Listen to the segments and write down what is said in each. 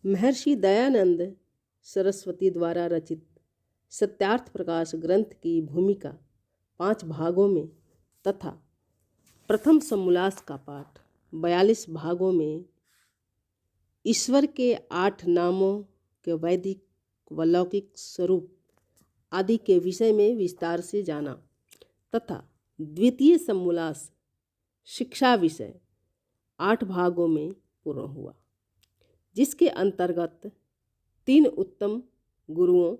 महर्षि दयानंद सरस्वती द्वारा रचित सत्यार्थ प्रकाश ग्रंथ की भूमिका 5 भागों में तथा प्रथम समोल्लास का पाठ 42 भागों में ईश्वर के 8 नामों के वैदिक व लौकिक स्वरूप आदि के विषय में विस्तार से जाना तथा द्वितीय समोल्लास शिक्षा विषय 8 भागों में पूर्ण हुआ, जिसके अंतर्गत 3 उत्तम गुरुओं,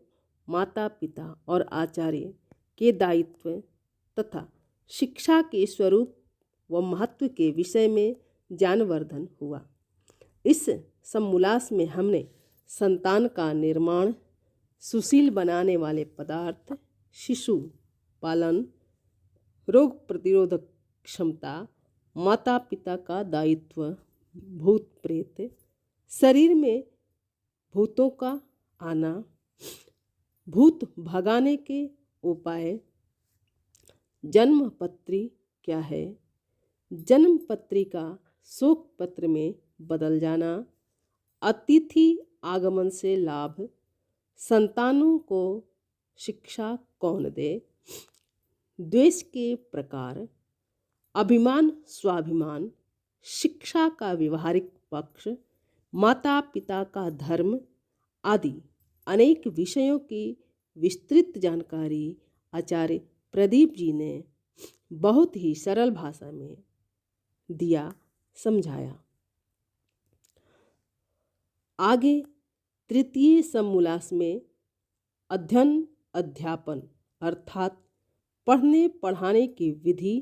माता पिता और आचार्य के दायित्व तथा शिक्षा के स्वरूप व महत्व के विषय में ज्ञानवर्धन हुआ। इस समोल्लास में हमने संतान का निर्माण, सुशील बनाने वाले पदार्थ, शिशु पालन, रोग प्रतिरोधक क्षमता, माता पिता का दायित्व, भूत प्रेत, शरीर में भूतों का आना, भूत भगाने के उपाय, जन्म पत्री क्या है, जन्म पत्री का शोक पत्र में बदल जाना, अतिथि आगमन से लाभ, संतानों को शिक्षा कौन दे, द्वेष के प्रकार, अभिमान स्वाभिमान, शिक्षा का व्यवहारिक पक्ष, माता पिता का धर्म आदि अनेक विषयों की विस्तृत जानकारी आचार्य प्रदीप जी ने बहुत ही सरल भाषा में दिया, समझाया। आगे तृतीय समोल्लास में अध्ययन अध्यापन अर्थात पढ़ने पढ़ाने की विधि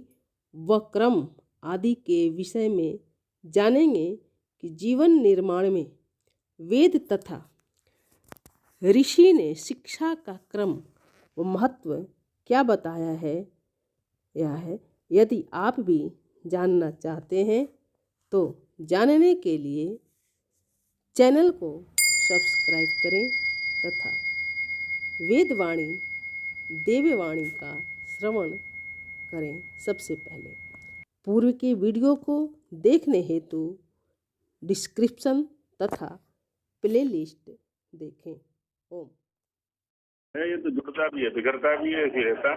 व क्रम आदि के विषय में जानेंगे कि जीवन निर्माण में वेद तथा ऋषि ने शिक्षा का क्रम व महत्व क्या बताया है। यदि आप भी जानना चाहते हैं तो जानने के लिए चैनल को सब्सक्राइब करें तथा वेदवाणी देववाणी का श्रवण करें। सबसे पहले पूर्व के वीडियो को देखने हेतु डिस्क्रिप्शन तथा प्लेलिस्ट देखें। ओम। ये तो जुड़ता भी है, बिगड़ता भी है, ऐसे रहता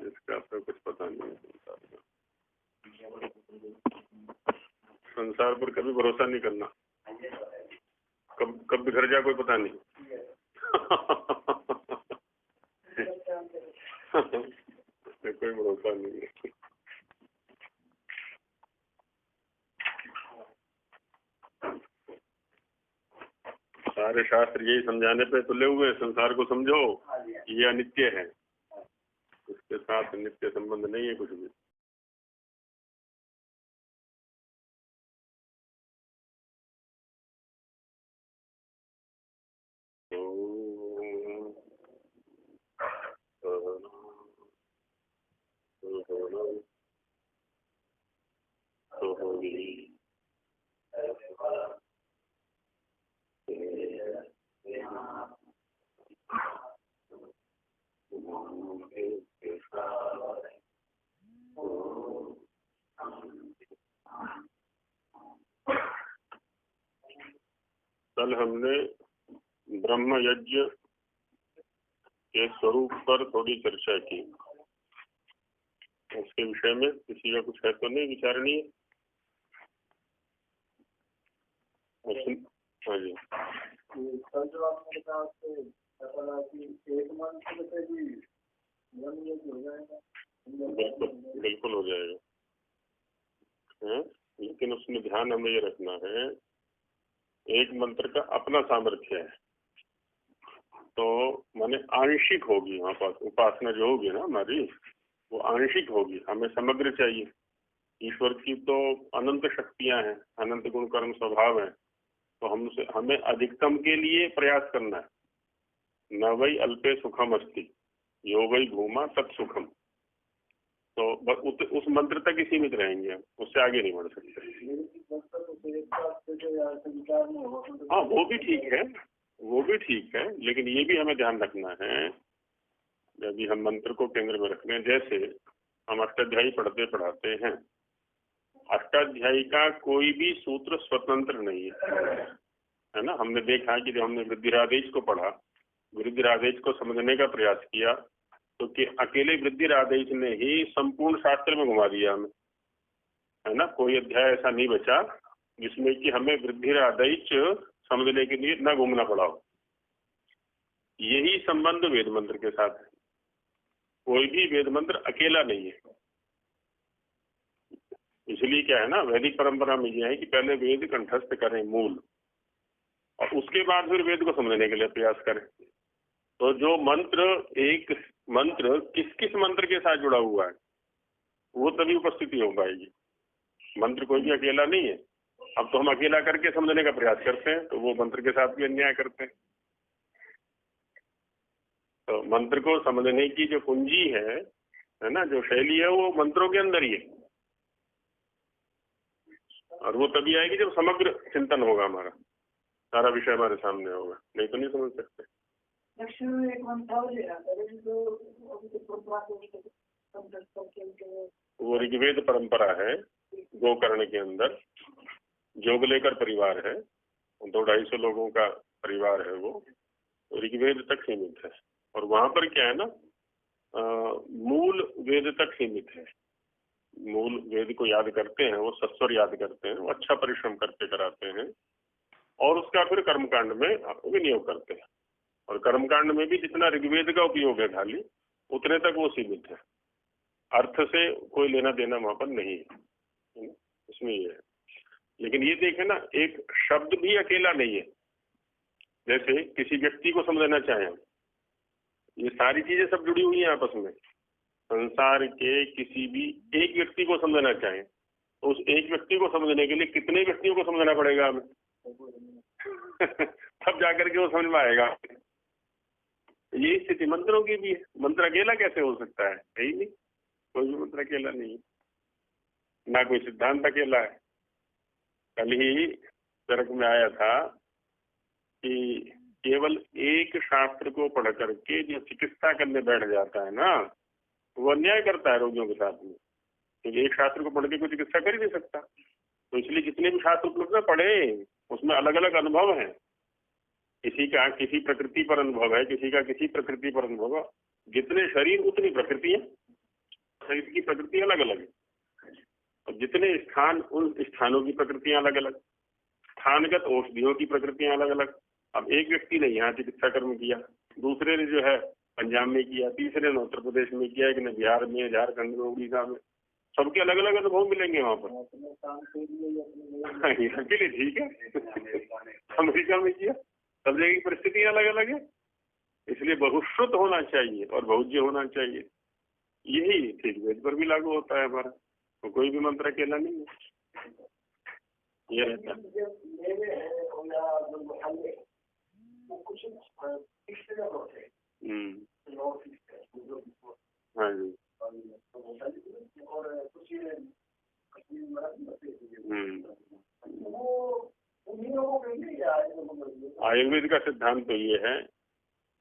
इसका तो कुछ पता नहीं है। संसार पर कभी भरोसा नहीं करना, कब बिगड़ जाए कोई पता नहीं। कोई भरोसा नहीं है। सारे शास्त्र यही समझाने पे तुले हुए, संसार को समझो, ये अनित्य है, इसके साथ नित्य संबंध नहीं है कुछ भी। कल हमने ब्रह्म यज्ञ के स्वरूप पर थोड़ी चर्चा की। उसके विषय में किसी का कुछ है तो नहीं विचारणीय? हाँ जी, बिल्कुल हो जाएगा है? लेकिन उसमें ध्यान हमें ये रखना है, एक मंत्र का अपना सामर्थ्य है, तो माने आंशिक होगी वहाँ पास उपासना जो होगी ना हमारी, वो आंशिक होगी। हमें समग्र चाहिए। ईश्वर की तो अनंत शक्तियां हैं, अनंत गुण कर्म स्वभाव है, तो हमें अधिकतम के लिए प्रयास करना है। न वही अल्पे सुखम अस्ति यो वही भूमा तत् सुखम। तो बस उस मंत्र तक ही सीमित रहेंगे, उससे आगे नहीं बढ़ सकते। हाँ, वो भी ठीक है, वो भी ठीक है, लेकिन ये भी हमें ध्यान रखना है, यदि हम मंत्र को केंद्र में रखने, जैसे हम अष्टाध्यायी पढ़ते पढ़ाते हैं अष्टाध्यायी का कोई भी सूत्र स्वतंत्र नहीं है ना। हमने देखा कि जब हमने वृद्धिरादेश को पढ़ा, वृद्धिरादेश को समझने का प्रयास किया, तो कि अकेले वृद्धिरादेश ने ही संपूर्ण शास्त्र में घुमा दिया हमें, है ना। कोई अध्याय ऐसा नहीं बचा जिसमें कि हमें वृद्धिरादेश समझने के लिए न घूमना पड़ा हो। यही संबंध वेद मंत्र के साथ है। कोई भी वेद मंत्र अकेला नहीं है। इसलिए क्या है ना, वैदिक परंपरा में यह है कि पहले वेद कंठस्थ करें मूल, और उसके बाद फिर वेद को समझने के लिए प्रयास करें। तो जो मंत्र, एक मंत्र किस किस मंत्र के साथ जुड़ा हुआ है, वो तभी उपस्थिति हो पाएगी। मंत्र कोई भी अकेला नहीं है। अब तो हम अकेला करके समझने का प्रयास करते हैं, तो वो मंत्र के साथ भी अन्याय करते हैं। तो मंत्र को समझने की जो कुंजी है ना, जो शैली है, वो मंत्रों के अंदर ही है, और वो तभी आएगी जब समग्र चिंतन होगा, हमारा सारा विषय हमारे सामने होगा, नहीं तो नहीं समझ सकते। वो ऋग्वेद परंपरा है, गोकर्ण के अंदर जोगलेकर परिवार है, 200-250 लोगों का परिवार है, वो ऋग्वेद तक सीमित है। और वहां पर क्या है ना, मूल वेद तक सीमित है। मूल वेद को याद करते हैं, वो सस्वर याद करते हैं, वो अच्छा परिश्रम करते कराते हैं, और उसका फिर कर्मकांड में विनियोग करते हैं। और कर्मकांड में भी जितना ऋग्वेद का उपयोग है खाली, उतने तक वो सीमित है। अर्थ से कोई लेना देना वहां पर नहीं है, इसमें ये है। लेकिन ये देखें ना, एक शब्द भी अकेला नहीं है। जैसे किसी व्यक्ति को समझना चाहें, ये सारी चीजें सब जुड़ी हुई हैं आपस में। संसार के किसी भी एक व्यक्ति को समझना चाहें, तो उस एक व्यक्ति को समझने के लिए कितने व्यक्तियों को समझना पड़ेगा हमें तब जाकर के वो समझ में आएगा। ये स्थिति मंत्रों की भी है। मंत्र अकेला कैसे हो सकता है? ही नहीं, कोई भी मंत्र अकेला नहीं है, ना कोई सिद्धांत अकेला है। कल ही तर्क में आया था कि केवल एक शास्त्र को पढ़ करके जो चिकित्सा करने बैठ जाता है ना, वो अन्याय करता है रोगियों के साथ में, क्योंकि एक शास्त्र को पढ़ के कोई चिकित्सा कर ही नहीं सकता। तो इसलिए जितने भी शास्त्र उपलब्ध पढ़े, उसमें अलग अलग अनुभव है। किसी का किसी प्रकृति पर अनुभव है, किसी का किसी प्रकृति पर अनुभव है। जितने शरीर उतनी प्रकृति है, शरीर की प्रकृति अलग अलग है, और जितने स्थान, उन स्थानों की प्रकृतियां अलग अलग, स्थानगत औषधियों की प्रकृतियां अलग अलग। अब एक व्यक्ति ने यहाँ चिकित्सा कर्म किया, दूसरे ने जो है पंजाब में किया, तीसरे ने उत्तर प्रदेश में किया, एक ने बिहार में, झारखंड में, उड़ीसा में। सबके अलग अलग अनुभव मिलेंगे वहां पर। अकेले ठीक है अमेरिका में किया, सब जगह की परिस्थितियां अलग अलग है। इसलिए बहुश्रुत होना चाहिए और बहुज्य होना चाहिए। यही ठीक वेद पर भी लागू होता है हमारा। तो कोई भी मंत्र अकेला नहीं है, ये रहता है। हाँ जी। आयुर्वेद का सिद्धांत तो ये है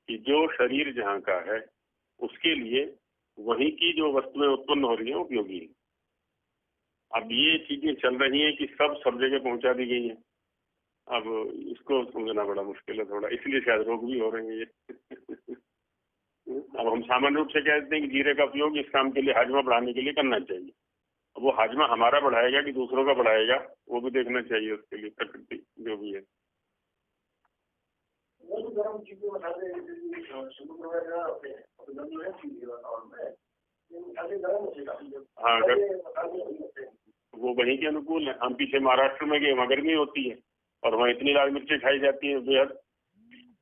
कि जो शरीर जहाँ का है, उसके लिए वहीं की जो वस्तुएं उत्पन्न हो रही है उपयोगी है। अब ये चीजें चल रही हैं कि सब जगह पहुंचा दी गई है। अब इसको समझना बड़ा मुश्किल है थोड़ा, इसलिए शायद रोग भी हो रहे हैं ये अब हम सामान्य रूप से कहते हैं कि जीरे का उपयोग इस काम के लिए, हाजमा बढ़ाने के लिए करना चाहिए। अब वो हाजमा हमारा बढ़ाएगा कि दूसरों का बढ़ाएगा, वो भी देखना चाहिए। उसके लिए प्रकृति जो भी है। हाँ, वो वहीं के अनुकूल है। हम पीछे महाराष्ट्र में गए, वहाँ गर्मी होती है और वहाँ इतनी लाल मिर्चें खाई जाती है बेहद।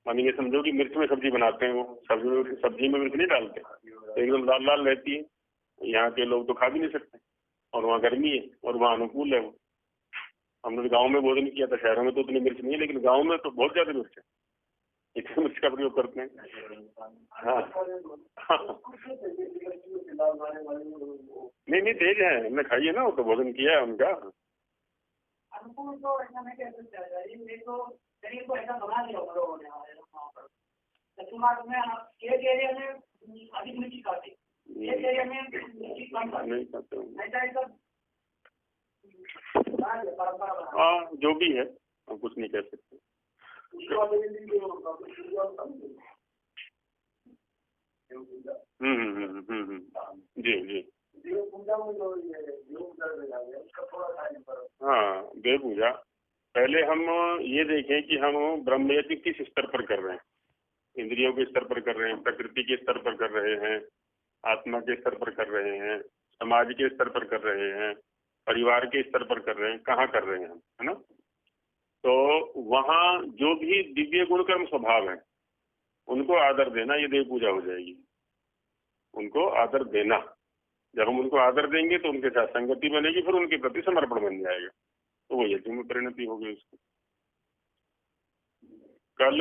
मानिए समझो कि मिर्च में सब्जी बनाते हैं, वो सब्जी में मिर्च नहीं डालते, तो एकदम लाल लाल रहती है। यहाँ के लोग तो खा भी नहीं सकते, और वहाँ गर्मी है और वहाँ अनुकूल है वो। हमने गांव में भोजन किया था, शहरों में तो उतनी मिर्च नहीं है, लेकिन गांव में तो बहुत ज्यादा मिर्च है, इतनी मिर्च का प्रयोग करते हैं। हाँ नहीं तेज है, हमने खाई है ना, वो तो भोजन किया है उनका। नहीं खाते हाँ, जो भी है हम कुछ नहीं कह सकते। जी जी। हाँ, देव पूजा पहले हम ये देखें कि हम ब्रह्म यज्ञ किस स्तर पर कर रहे हैं। इंद्रियों के स्तर पर कर रहे हैं, प्रकृति के स्तर पर कर रहे हैं, आत्मा के स्तर पर कर रहे हैं, समाज के स्तर पर कर रहे हैं, परिवार के स्तर पर कर रहे हैं, कहाँ कर रहे हैं हम, है ना। तो वहाँ जो भी दिव्य गुण कर्म स्वभाव है उनको आदर देना, ये देव पूजा हो जाएगी। उनको आदर देना, जब हम उनको आदर देंगे तो उनके साथ संगति बनेगी, फिर उनके प्रति समर्पण बन जाएगा, तो वो यज्ञ में परिणति होगी उसकी। कल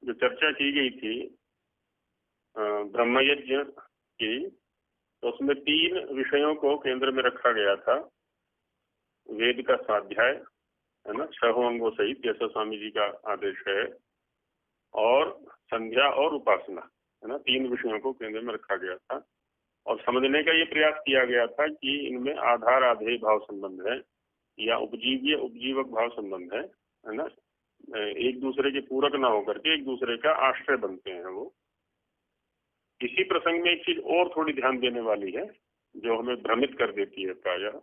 जो चर्चा की गई थी ब्रह्म यज्ञ की, तो उसमें 3 विषयों को केंद्र में रखा गया था। वेद का स्वाध्याय, है ना, 6 अंगों सहित, जैसा स्वामी जी का आदेश है, और संध्या और उपासना, है ना, 3 विषयों को केंद्र में रखा गया था। और समझने का ये प्रयास किया गया था कि इनमें आधार आधेय भाव संबंध है या उपजीव्य उपजीवक भाव संबंध है ना, एक दूसरे के पूरक ना होकर के एक दूसरे का आश्रय बनते हैं वो। इसी प्रसंग में एक चीज और थोड़ी ध्यान देने वाली है जो हमें भ्रमित कर देती है प्रायः।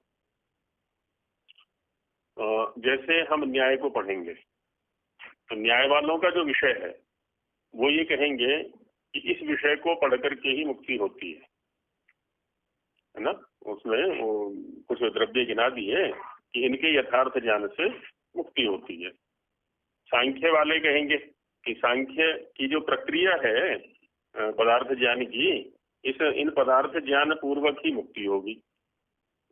जैसे हम न्याय को पढ़ेंगे तो न्याय वालों का जो विषय है वो ये कहेंगे कि इस विषय को पढ़ करके ही मुक्ति होती है ना। उसमें वो कुछ द्रव्य गिना दिए कि इनके यथार्थ ज्ञान से मुक्ति होती है। सांख्य वाले कहेंगे कि सांख्य की जो प्रक्रिया है पदार्थ ज्ञान की, इन पदार्थ ज्ञान पूर्वक ही मुक्ति होगी।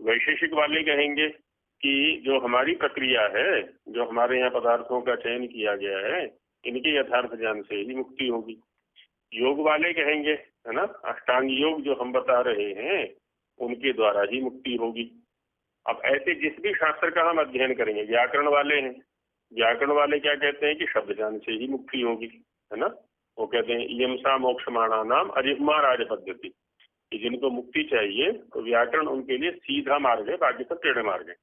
वैशेषिक वाले कहेंगे कि जो हमारी प्रक्रिया है, जो हमारे यहाँ पदार्थों का चयन किया गया है, इनके यथार्थ ज्ञान से ही मुक्ति होगी। योग वाले कहेंगे, है ना, अष्टांग योग जो हम बता रहे हैं उनके द्वारा ही मुक्ति होगी। अब ऐसे जिस भी शास्त्र का हम अध्ययन करेंगे, व्याकरण वाले हैं, व्याकरण वाले क्या कहते हैं कि शब्द ज्ञान से ही मुक्ति होगी, है ना। वो कहते हैं इयम सा मोक्षमाणा नाम अजिह्मा राज पद्धति, कि जिनको मुक्ति चाहिए तो व्याकरण उनके लिए सीधा मार्ग है, बाकी सब टेढ़े मार्ग है।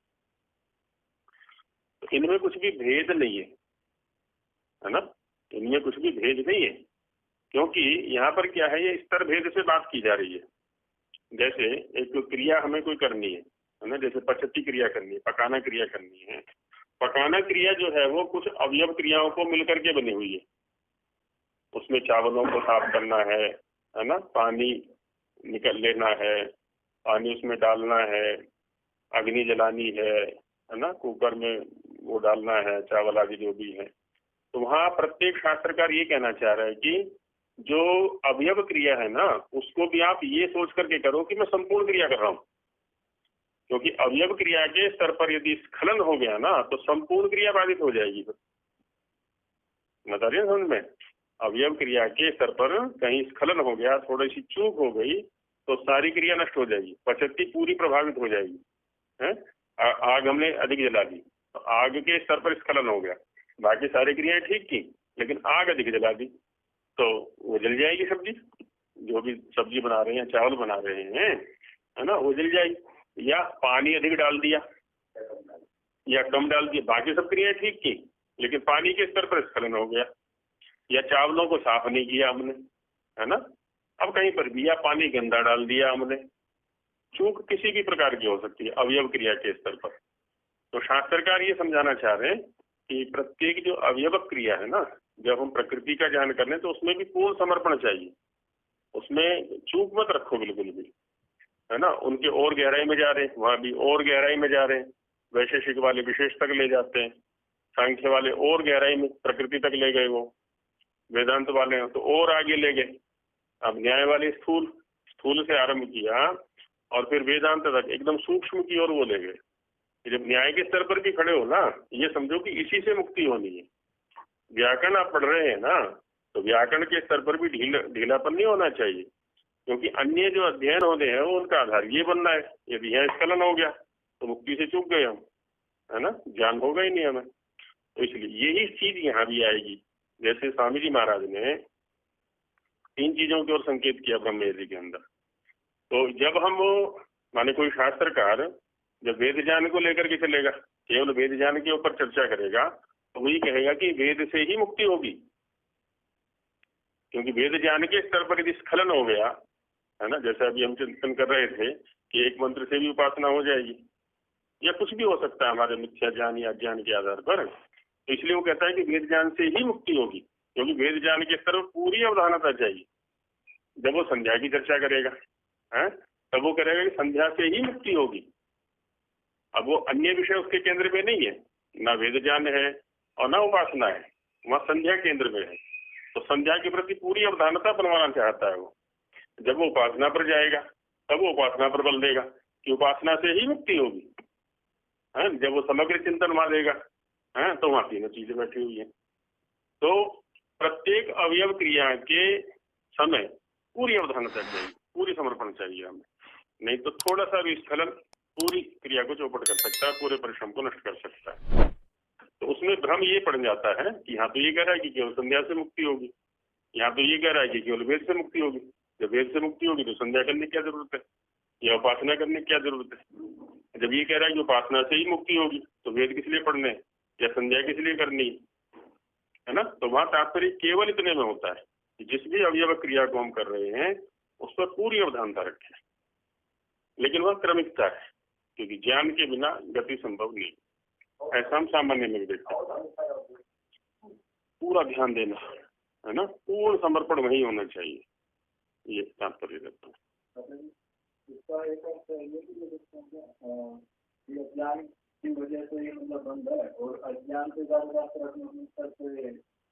तो इनमें कुछ भी भेद नहीं है ना, इनमें कुछ भी भेद नहीं है, क्योंकि यहाँ पर क्या है, ये स्तर भेद से बात की जा रही है। जैसे एक क्रिया हमें कोई करनी है ना, जैसे पचती क्रिया करनी है, पकाना क्रिया करनी है। पकाना क्रिया जो है वो कुछ अवयव क्रियाओं को मिलकर के बनी हुई है। उसमें चावलों को साफ करना है ना, पानी निकल लेना है, पानी उसमें डालना है, अग्नि जलानी है ना, कुकर में वो डालना है, चावल आदि जो भी है। तो वहाँ प्रत्येक शास्त्रकार ये कहना चाह रहा है कि जो अवयव क्रिया है ना, उसको भी आप ये सोच करके करो कि मैं संपूर्ण क्रिया कर रहा हूँ, क्योंकि अवयव क्रिया के स्तर पर यदि स्खलन हो गया ना तो संपूर्ण क्रिया बाधित हो जाएगी। बता रही है समझ में, अवयव क्रिया के स्तर पर कहीं स्खलन हो गया, थोड़ी सी चूक हो गई तो सारी क्रिया नष्ट हो जाएगी, पचती पूरी प्रभावित हो जाएगी है। आग हमने अधिक जला दी तो आग के स्तर पर स्खलन हो गया, बाकी सारी क्रियाएं ठीक की, लेकिन आग अधिक जला दी तो वो जल जाएगी सब्जी, जो भी सब्जी बना रहे हैं, चावल बना रहे हैं, है ना, वो जल जाएगी। या पानी अधिक डाल दिया या कम डाल दिया, बाकी सब क्रियाएं ठीक की, लेकिन पानी के स्तर पर स्खलन हो गया। या चावलों को साफ नहीं किया हमने, है ना, अब कहीं पर भी या पानी गंदा डाल दिया हमने, चूक किसी भी प्रकार की हो सकती है अवयव क्रिया के स्तर पर। तो शास्त्रकार ये समझाना चाह रहे हैं कि प्रत्येक जो अवयव क्रिया है ना, जब हम प्रकृति का ध्यान कर रहे हैं तो उसमें भी पूर्ण समर्पण चाहिए, उसमें चूक मत रखो बिल्कुल भी, है ना। उनके और गहराई में जा रहे हैं, वहां भी और गहराई में जा रहे हैं। वैशेषिक वाले विशेष तक ले जाते हैं, सांख्य वाले और गहराई में प्रकृति तक ले गए, वो वेदांत वाले हैं तो और आगे ले गए। अब न्याय वाले स्थूल से आरंभ किया और फिर वेदांत तक एकदम सूक्ष्म की ओर वो ले गए। जब न्याय के स्तर पर भी खड़े हो ना, ये समझो कि इसी से मुक्ति होनी है। व्याकरण आप पढ़ रहे हैं ना, तो व्याकरण के स्तर पर भी ढीलापन नहीं होना चाहिए, क्योंकि अन्य जो अध्ययन होते हैं वो उनका आधार ये बनना है। यदि यहाँ स्खलन हो गया तो मुक्ति से चूक गए हम, है ना, ज्ञान होगा ही नहीं हमें। तो इसलिए यही चीज यहाँ भी आएगी। जैसे स्वामी जी महाराज ने 3 चीजों की ओर संकेत किया ब्रह्म यज्ञ के अंदर। तो जब हम माने कोई शास्त्रकार जब वेद ज्ञान को लेकर के चलेगा, केवल वेद ज्ञान के ऊपर चर्चा करेगा तो वही कहेगा कि वेद से ही मुक्ति होगी, क्योंकि वेद ज्ञान के स्तर पर यदि स्खलन हो गया है ना, जैसे अभी हम चिंतन कर रहे थे कि एक मंत्र से भी उपासना हो जाएगी या कुछ भी हो सकता है हमारे मिथ्या ज्ञान या ज्ञान के आधार पर, तो इसलिए वो कहता है कि वेद ज्ञान से ही मुक्ति होगी, क्योंकि वेद ज्ञान के स्तर पर पूरी अवधारणता चाहिए। जब वो संध्या की चर्चा करेगा है तब वो करेगा कि संध्या से ही मुक्ति होगी। अब वो अन्य विषय उसके केंद्र पे नहीं है, ना वेद ज्ञान है और ना उपासना है, वहाँ संध्या केंद्र में है। तो संध्या के प्रति पूरी अवधारणता बनवाना चाहता है वो। जब वो उपासना पर जाएगा तब वो उपासना पर बल देगा कि उपासना से ही मुक्ति होगी है। जब वो समग्र चिंतन वहां देगा है तो वहां तीनों चीजें बैठी हुई है। तो प्रत्येक अवयव क्रिया के समय पूरी अवधारणता चाहिए, पूरी समर्पण चाहिए हमें, नहीं तो थोड़ा सा भी स्खलन पूरी क्रिया को चौपट कर सकता है, पूरे परिश्रम को नष्ट कर सकता है। तो उसमें भ्रम ये पड़ जाता है कि यहाँ तो ये कह रहा है कि केवल संध्या से मुक्ति होगी, यहाँ तो ये कह रहा है कि केवल वेद से मुक्ति होगी। जब वेद से मुक्ति होगी तो संध्या करने की क्या जरूरत है या उपासना करने की क्या जरूरत है। जब ये कह रहा है कि उपासना से ही मुक्ति होगी तो वेद किस लिए पढ़ने या संध्या किस लिए करनी है ना। तो वहां तात्पर्य केवल इतने में होता है कि जिस भी अवयव क्रिया को हम कर रहे हैं उस पर पूरी अवधानता रखें, लेकिन वह क्रमिकता है, क्योंकि ज्ञान के बिना गति संभव नहीं। ऐसा हम सामान्य में देखते हैं। पूरा ध्यान देना है ना, पूर्ण समर्पण वही होना चाहिए, ये तात्पर्य रहता है। इसका एक अर्थ ये अज्ञान की वजह से मतलब बंद है और अज्ञान से ज्यादा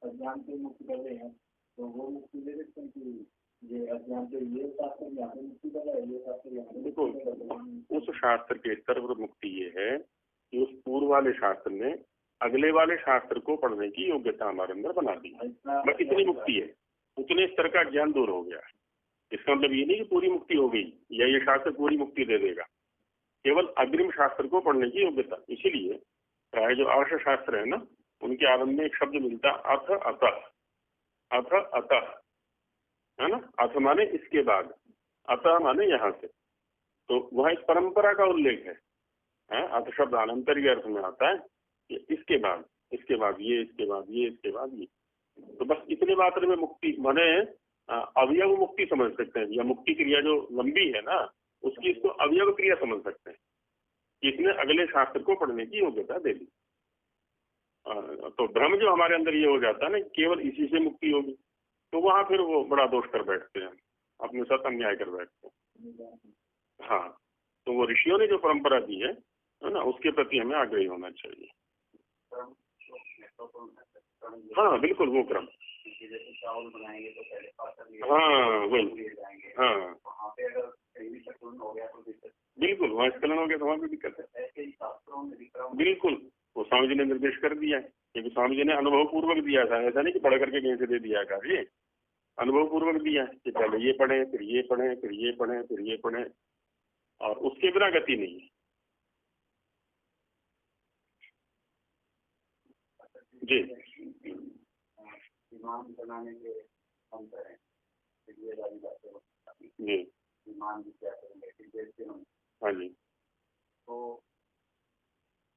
अज्ञान से मुक्त कर रहे हैं तो वो मुक्ति ले सकते हैं कि ये अज्ञान से ये शास्त्र यहाँ पे मुक्ति कर रहा है, ये शास्त्र यहाँ पे। देखो उस शास्त्र के स्तर पर मुक्ति ये है कि उस पूर्व वाले शास्त्र ने अगले वाले शास्त्र को पढ़ने की योग्यता हमारे अंदर बना दी, बस इतनी मुक्ति है। उतने स्तर का ज्ञान दूर हो गया। इसका मतलब ये नहीं कि पूरी मुक्ति हो गई या ये शास्त्र पूरी मुक्ति दे देगा, केवल अग्रिम शास्त्र को पढ़ने की योग्यता। इसीलिए प्राय जो आर्ष शास्त्र है ना उनके आरंभ में एक शब्द मिलता अथ अतः, अथ अतः है ना। अथ माने इसके बाद, अतः माने यहाँ से। तो वह एक परंपरा का उल्लेख है। अथ शब्द अनंतरी अर्थ में आता है कि इसके बाद, इसके बाद ये, इसके बाद ये, इसके बाद ये। तो बस इतने मात्र में मुक्ति माने अवयव मुक्ति समझ सकते हैं, या मुक्ति क्रिया जो लंबी है ना उसकी इसको अवयव क्रिया समझ सकते हैं। इसने अगले शास्त्र को पढ़ने की योग्यता दे दी। तो भ्रम जो हमारे अंदर ये हो जाता है ना केवल इसी से मुक्ति होगी, तो वहां फिर वो बड़ा दोष कर बैठते हैं, अपने साथ अन्याय कर बैठते हैं। हाँ, तो वो ऋषियों ने जो परंपरा दी है ना उसके प्रति हमें आग्रही होना चाहिए। हाँ बिल्कुल, वो क्रम। चावल बनाएंगे तो पहले हाँ वही, हाँ बिल्कुल, वहाँ स्खलन हो गया तो वहाँ भी दिक्कत है। बिल्कुल, वो स्वामी जी ने निर्देश कर दिया है, क्योंकि स्वामी जी ने अनुभव पूर्वक दिया था, ऐसा नहीं कि पढ़ करके कहीं से दे दिया कार्य, अनुभव पूर्वक दिया है कि पहले ये पढ़े, फिर ये पढ़े, फिर ये पढ़े, फिर ये पढ़े, और उसके बिना गति नहीं है। जी ईमान बनाने के अंतर है, जी ईमान भी क्या करेंगे। हाँ जी, तो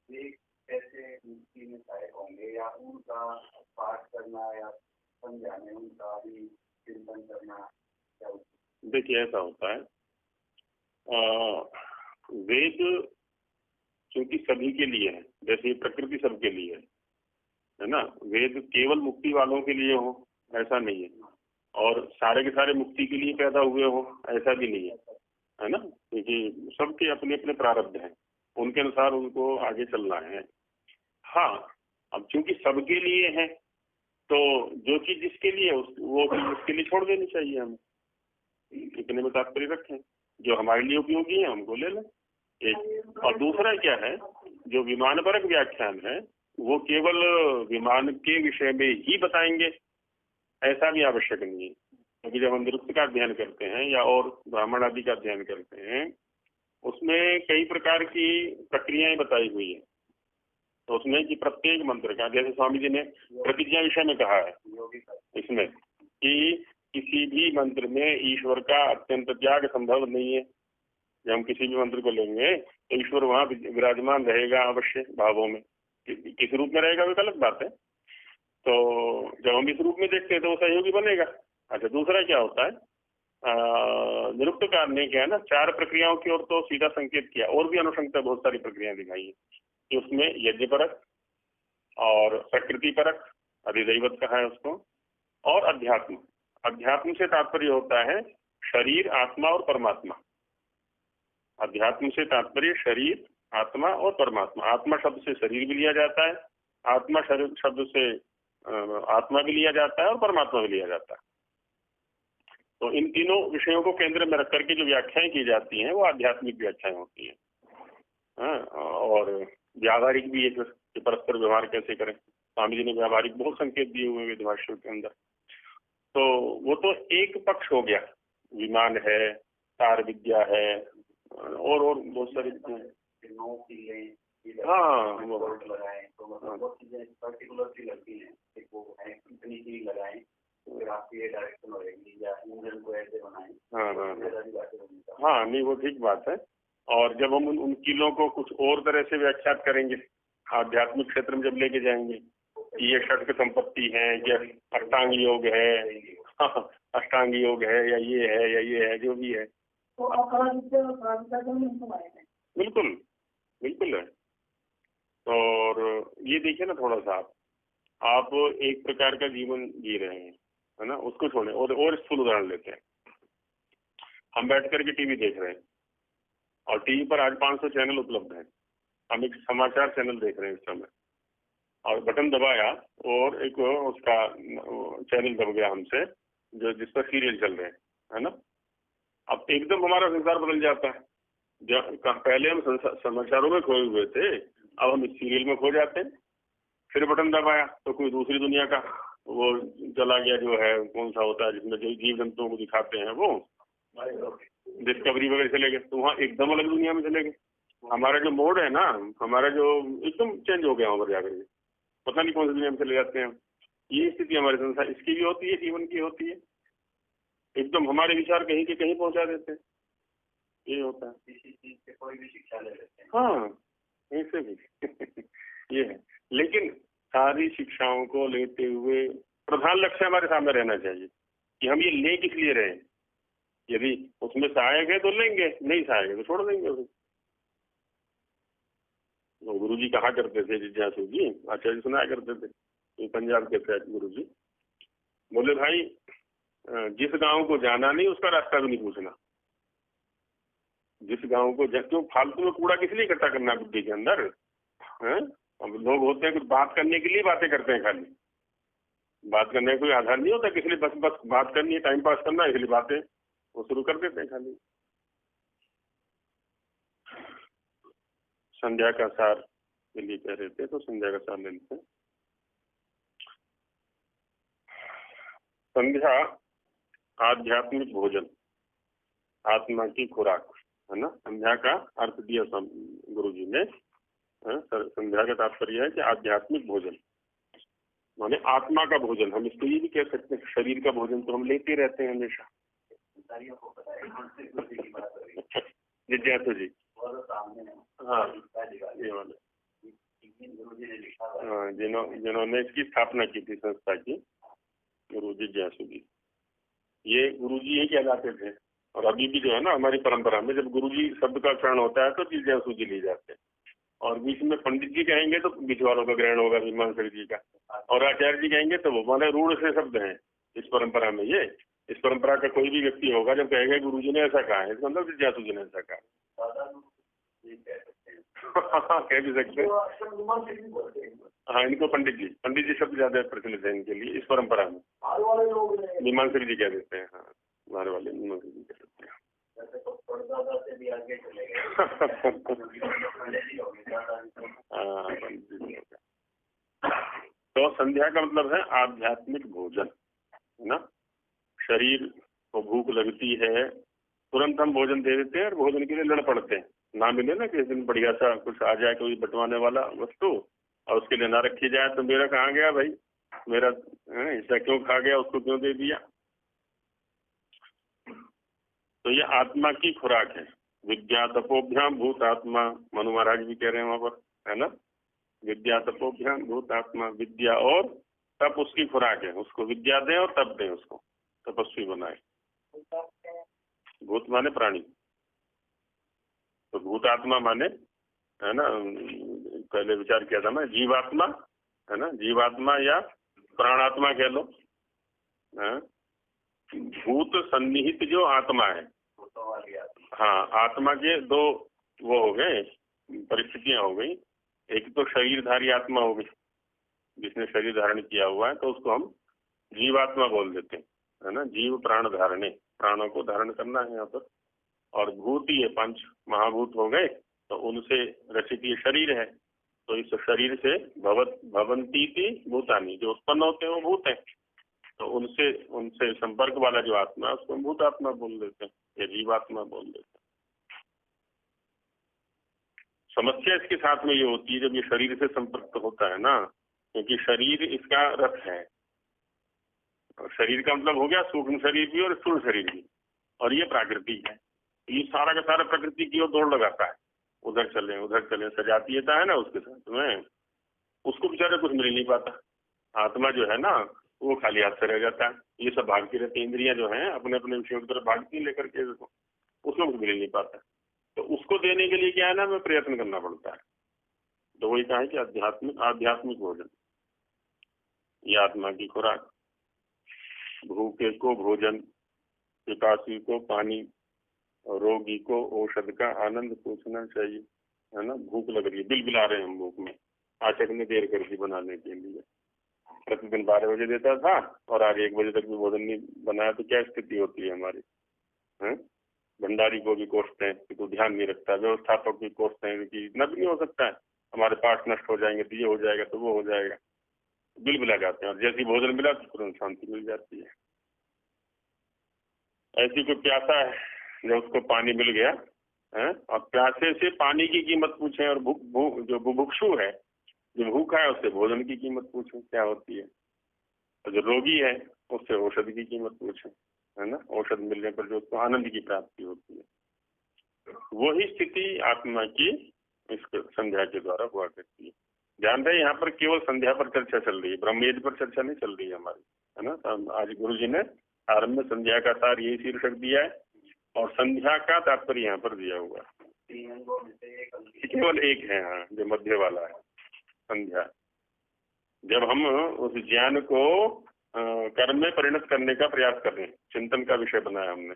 ये कैसे मुक्ति में सहायक होंगे, या उनका पाठ करना या समझाने उनका भी चिंतन करना क्या? देखिए ऐसा होता है, वेद क्योंकि सभी के लिए है, जैसे प्रकृति सबके लिए है ना। वेद केवल मुक्ति वालों के लिए हो ऐसा नहीं है, और सारे के सारे मुक्ति के लिए पैदा हुए हो ऐसा भी नहीं है ना, क्योंकि सबके अपने अपने प्रारब्ध हैं, उनके अनुसार उनको आगे चलना है। हाँ, अब क्योंकि सबके लिए है तो जो चीज जिसके लिए वो चीज उसके लिए छोड़ देनी चाहिए हमें, इतने में तात्पर्य रखें। जो हमारे लिए उपयोगी है हमको ले लें एक। और दूसरा क्या है, जो विमानपरक व्याख्यान है वो केवल विमान के विषय में ही बताएंगे ऐसा भी आवश्यक नहीं है, क्योंकि जब हम निरुक्त का अध्ययन करते हैं या और ब्राह्मण आदि का अध्ययन करते हैं उसमें कई प्रकार की प्रक्रियाएं बताई हुई है। तो उसमें कि प्रत्येक मंत्र का, जैसे स्वामी जी ने प्रतिज्ञा विषय में कहा है इसमें कि किसी भी मंत्र में ईश्वर का अत्यंत त्याग संभव नहीं है, जब हम किसी भी मंत्र को लेंगे तो ईश्वर वहां विराजमान रहेगा अवश्य भावों में। किस रूप में रहेगा वो गलत बात है। तो जब हम इस रूप में देखते हैं तो वो सहयोगी बनेगा। अच्छा, दूसरा क्या होता है, निरुक्तकार ने क्या है ना, 4 प्रक्रियाओं की ओर तो सीधा संकेत किया, और भी अनुशंसा बहुत सारी प्रक्रियाएं दिखाई है कि उसमें यज्ञ परक और प्रकृति परक, अधिदैवत कहा है उसको, और अध्यात्म। अध्यात्म से तात्पर्य होता है शरीर, आत्मा और परमात्मा। अध्यात्म से तात्पर्य शरीर, आत्मा और परमात्मा। आत्मा शब्द से शरीर भी लिया जाता है, आत्मा शरीर शब्द से आत्मा भी लिया जाता है, और परमात्मा भी लिया जाता है। तो इन तीनों विषयों को केंद्र में रख करके जो व्याख्याएं की जाती हैं वो आध्यात्मिक व्याख्याएं होती हैं। हाँ, और व्यावहारिक भी है कि परस्पर व्यवहार कैसे करें। स्वामी जी ने व्यावहारिक बहुत संकेत दिए हुए वेद भाष्यों के अंदर। तो वो तो एक पक्ष हो गया, विमान है, तार विद्या है, और बहुत सारी हाँ लगाएं तो मतलब बहुत चीजें पर्टिकुलर सी लगती हैं कि वो कितनी चीज लगाएं फिर आपकी ये डायरेक्शन होगी या इंजन को ऐसे बनाएं। हाँ, नहीं वो ठीक बात है। और जब हम उन कीलों को कुछ और तरह से व्याख्यात करेंगे, आध्यात्मिक क्षेत्र में जब लेके जाएंगे, ये षट्क संपत्ति है या अष्टांग योग है, अष्टांग योग है या ये है जो भी है, बिल्कुल बिल्कुल है। और ये देखिए ना, थोड़ा सा आप एक प्रकार का जीवन जी रहे हैं, है ना, उसको छोड़ें और स्थूल उदाहरण लेते हैं। हम बैठ करके टीवी देख रहे हैं और टीवी पर आज 500 चैनल उपलब्ध हैं। हम एक समाचार चैनल देख रहे हैं इस समय, और बटन दबाया और एक उसका चैनल दब गया हमसे जो जिस पर सीरियल चल रहे हैं, है ना। अब एकदम हमारा संसार बदल जाता है। पहले हम समाचारों में खोए हुए थे, अब हम इस सीरियल में खो जाते हैं। फिर बटन दबाया तो कोई दूसरी दुनिया का वो चला गया, जो है कौन सा होता है जिसमें जो जीव जंतुओं को दिखाते हैं, वो डिस्कवरी वगैरह चले गए, तो वहाँ एकदम अलग दुनिया में चले गए। हमारा जो मोड है ना, हमारा जो एकदम चेंज हो गया वहाँ पर जाकर के, पता नहीं कौन सी दुनिया में चले जाते हैं। ये स्थिति हमारे संसार इसकी भी होती है, जीवन की होती है। एकदम हमारे विचार कहीं के कहीं पहुंचा देते हैं, ये होता है। किसी चीज से कोई भी शिक्षा ले लेते हैं। हाँ, ऐसे भी ये है। लेकिन सारी शिक्षाओं को लेते हुए प्रधान लक्ष्य हमारे सामने रहना चाहिए कि हम ये ले किस लिए रहे। यदि उसमें सहायक है तो लेंगे, नहीं सहायक है तो छोड़ देंगे उसे। तो गुरु जी कहा करते थे, जिज्ञासु जी आचार्य सुनाया करते थे, पंजाब के थे गुरु जी, बोले भाई जिस गांव को जाना नहीं उसका रास्ता भी नहीं पूछना। जिस गांव को क्यों फालतू में कूड़ा किस लिए इकट्ठा करना बुद्धि के अंदर है। अब लोग होते हैं कुछ बात करने के लिए बातें करते हैं, खाली बात करने का कोई आधार नहीं होता, किस लिए बस बात करनी है, टाइम पास करना है, इसलिए बातें वो शुरू कर देते हैं खाली। संध्या का सार के लिए कह रहे थे, तो संध्या का सार ले लेते हैं। संध्या आध्यात्मिक भोजन, आत्मा की खुराक, है ना। संध्या का अर्थ दिया गुरु जी ने। संध्या का तात्पर्य है कि आध्यात्मिक भोजन माने आत्मा का भोजन। हम इसको ये भी कह सकते हैं, शरीर का भोजन तो हम लेते रहते हैं हमेशा। जिज्ञासु जी, हाँ ये वाले, हाँ जिन्होंने इसकी स्थापना की थी संस्था की, गुरु जिज्ञासु जी, ये गुरु जी ही कहलाते थे। और अभी भी जो है ना हमारी परंपरा में जब गुरु जी शब्द का उच्चारण होता है तो जिज्ञासु जी लिए जाते हैं, और बीच में पंडित जी कहेंगे तो बीच वालों का ग्रहण होगा मीमांसक जी का, और आचार्य जी कहेंगे तो वो माने रूढ़ से शब्द हैं इस परंपरा में। ये इस परंपरा का कोई भी व्यक्ति होगा जब कहेगा गुरु जी ने ऐसा कहा है, इसका मतलब जिज्ञासु जी ने ऐसा कहा। कह भी सकते हैं। हाँ, इनको पंडित जी शब्द ज्यादा प्रचलित है इनके लिए इस परंपरा में। मीमांसक जी कह देते हैं, हाँ हमारे वाले मीमांसक जी कह देते हैं। तो संध्या का मतलब है आध्यात्मिक भोजन, है ना। शरीर को भूख लगती है, तुरंत हम भोजन दे देते हैं और भोजन के लिए लड़ पड़ते हैं। ना मिले ना किस दिन बढ़िया सा कुछ आ जाए कोई बंटवाने वाला वस्तु और उसके लिए ना रखी जाए तो मेरा कहाँ गया भाई, मेरा हिस्सा क्यों खा गया, उसको क्यों दे दिया। तो ये आत्मा की खुराक है। विद्या तपोभ्याम भूतात्मा, मनु महाराज भी कह रहे हैं वहां पर, है ना। विद्या तपोभ्याम भूतात्मा, विद्या और तप उसकी खुराक है, उसको विद्या दें और तप दें, उसको तपस्वी बनाए। भूत माने प्राणी, तो भूतात्मा माने, है ना, पहले विचार किया था मैं, जीवात्मा, है ना, जीवात्मा या प्राणात्मा कह लो। भूत सन्निहित जो आत्मा है, हाँ, आत्मा के दो वो हो गए, परिस्थितियां हो गई। एक तो शरीरधारी आत्मा हो गई, जिसने शरीर धारण किया हुआ है, तो उसको हम जीवात्मा बोल देते हैं, है ना। जीव प्राण धारणे, प्राणों को धारण करना है यहाँ पर। और भूत ये 5 महाभूत हो गए, तो उनसे रचित ये शरीर है, तो इस शरीर से भवंती भूतानी, जो उत्पन्न होते हैं वो भूत है, तो उनसे संपर्क वाला जो आत्मा है उसको भूतात्मा बोल देते हैं या जीवात्मा बोल देते हैं। समस्या इसके साथ में ये होती है जब ये शरीर से संपर्क होता है ना, क्योंकि शरीर इसका रथ है। शरीर का मतलब हो गया सूक्ष्म शरीर भी और स्थूल शरीर भी, और ये प्राकृतिक है। ये सारा का सारा प्रकृति की ओर दौड़ लगाता है, उधर चले सजातीयता है ना उसके साथ में, उसको बेचारे कुछ मिल नहीं पाता। आत्मा जो है ना वो खाली हाथ से रह जाता है। ये सब भागती रहती, इंद्रियां जो हैं अपने अपने विषयों की तरफ भागती लेकर के, उसको कुछ मिल नहीं पाता। तो उसको देने के लिए क्या है ना, हमें प्रयत्न करना पड़ता है। तो वही कहा है कि आध्यात्मिक भोजन, ये आत्मा की खुराक। भूखे को भोजन, पिपासी को पानी, रोगी को औषध का आनंद पूछना चाहिए, है ना। भूख लग रही है, बिलबिला रहे हैं हम भूख में, आचक ने देर कर दी बनाने के लिए। प्रतिदिन 12 बजे देता था और आज 1 बजे तक भी भोजन नहीं बनाया, तो क्या स्थिति होती है हमारी, है। भंडारी को भी कोसते हैं कि तू ध्यान नहीं रखता, व्यवस्थापक भी कोसते हैं कि इतना भी नहीं हो सकता है, हमारे पास नष्ट हो जाएंगे, तो ये हो जाएगा तो वो हो जाएगा, बिल बिला जाते हैं। और जैसी भोजन मिला तो तुरंत शांति मिल जाती है। ऐसी कोई प्यासा है जब उसको पानी मिल गया है, और प्यासे से पानी की कीमत पूछें, और जो बुभुक्षु है, जो भूखा है, उससे भोजन की कीमत पूछें क्या होती है, और जो रोगी है उससे औषध की कीमत पूछें, है ना। औषध मिलने पर जो उसको आनंद की प्राप्ति होती है, वही स्थिति आत्मा की इस संध्या के द्वारा हुआ करती है। ध्यान रहे यहाँ पर केवल संध्या पर चर्चा चल रही है, ब्रह्मवेद पर चर्चा नहीं चल रही है हमारी, है ना। तो आज गुरु जी ने आरंभ में संध्या का सार यही शीर्षक दिया है, और संध्या का तात्पर्य यहाँ पर दिया हुआ है। केवल एक है, हाँ, जो मध्य वाला है संध्या। जब हम उस ज्ञान को कर्म में परिणत करने का प्रयास कर रहे हैं, चिंतन का विषय बनाया हमने।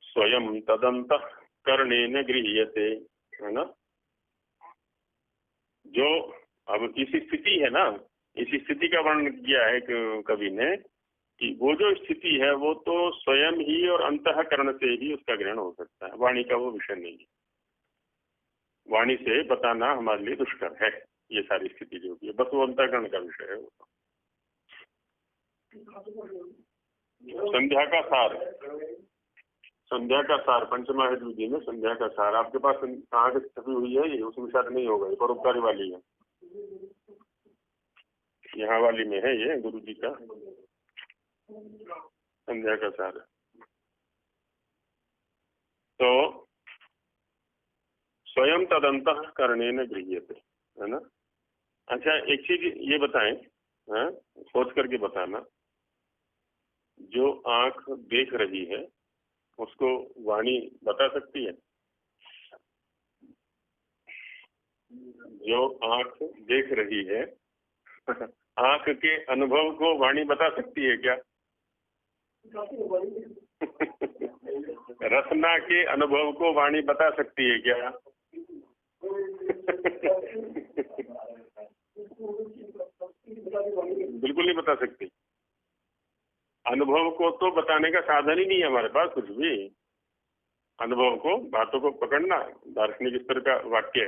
स्वयं तदंत कर्णेन गृह्यते, है ना। जो अब इसी स्थिति है ना, इसी स्थिति का वर्णन किया है कवि ने, कि वो जो स्थिति है वो तो स्वयं ही और अंतःकरण से ही उसका ग्रहण हो सकता है, वाणी का वो विषय नहीं है। वाणी से बताना हमारे लिए दुष्कर है ये सारी स्थिति जो भी है, बस वो अंतःकरण का विषय है। वो संध्या का सार, संध्या का सार पंचमहायुध विधि में संध्या का सार आपके पास कहाँ की छपी हुई है, ये उसमें शायद नहीं होगा, ये परोपकारी वाली है, यहाँ वाली में है ये गुरु जी का संध्या का सार। तो स्वयं तदंतः कर्णेन गृह्यते, है ना। अच्छा एक चीज ये बताएं, हाँ, सोच करके बताना, जो आंख देख रही है उसको वाणी बता सकती है? जो आंख देख रही है आंख के अनुभव को वाणी बता सकती है क्या? रसना के अनुभव को वाणी बता सकती है क्या? बिल्कुल नहीं बता सकती। अनुभव को तो बताने का साधन ही नहीं है हमारे पास कुछ भी। अनुभव को, बातों को पकड़ना दार्शनिक स्तर का वाक्य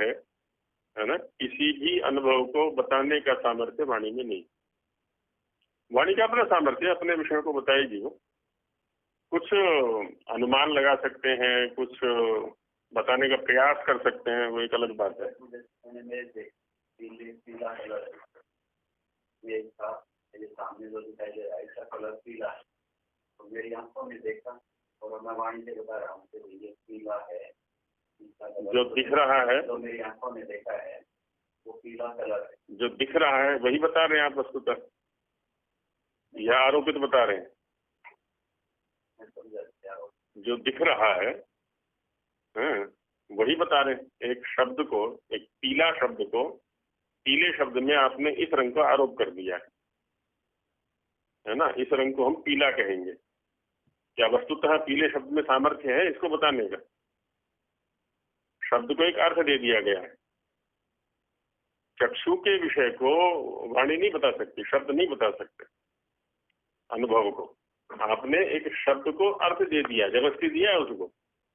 है ना। किसी भी अनुभव को बताने का सामर्थ्य वाणी में नहीं। वाणी का अपना सामर्थ्य, अपने विषयों को बताएगी वो। कुछ अनुमान लगा सकते हैं, कुछ बताने का प्रयास कर सकते हैं, वो एक अलग बात है। ये सामने जो दिखाई दे रहा है इसका कलर पीला है, तो मेरी आंखों में देखा और मैं वाणी से बता रहा हूँ कि ये पीला है, इसका जो दिख रहा है, जो मेरी आंखों ने देखा है वो पीला कलर है। जो दिख रहा है वही बता रहे हैं आप वस्तुतः, या आरोपित बता रहे हैं? मैं समझा क्या हो। जो दिख रहा है हाँ, वही बता रहे हैं। एक शब्द को, एक पीला शब्द को, पीले शब्द में आपने इस रंग का आरोप कर दिया है ना, इस रंग को हम पीला कहेंगे। क्या वस्तुतः पीले शब्द में सामर्थ्य है इसको बताने का? शब्द को एक अर्थ दे दिया गया है। चक्षु के विषय को वाणी नहीं बता सकती, शब्द नहीं बता सकते। अनुभव को आपने एक शब्द को अर्थ दे दिया, जबरदस्ती दिया है उसको।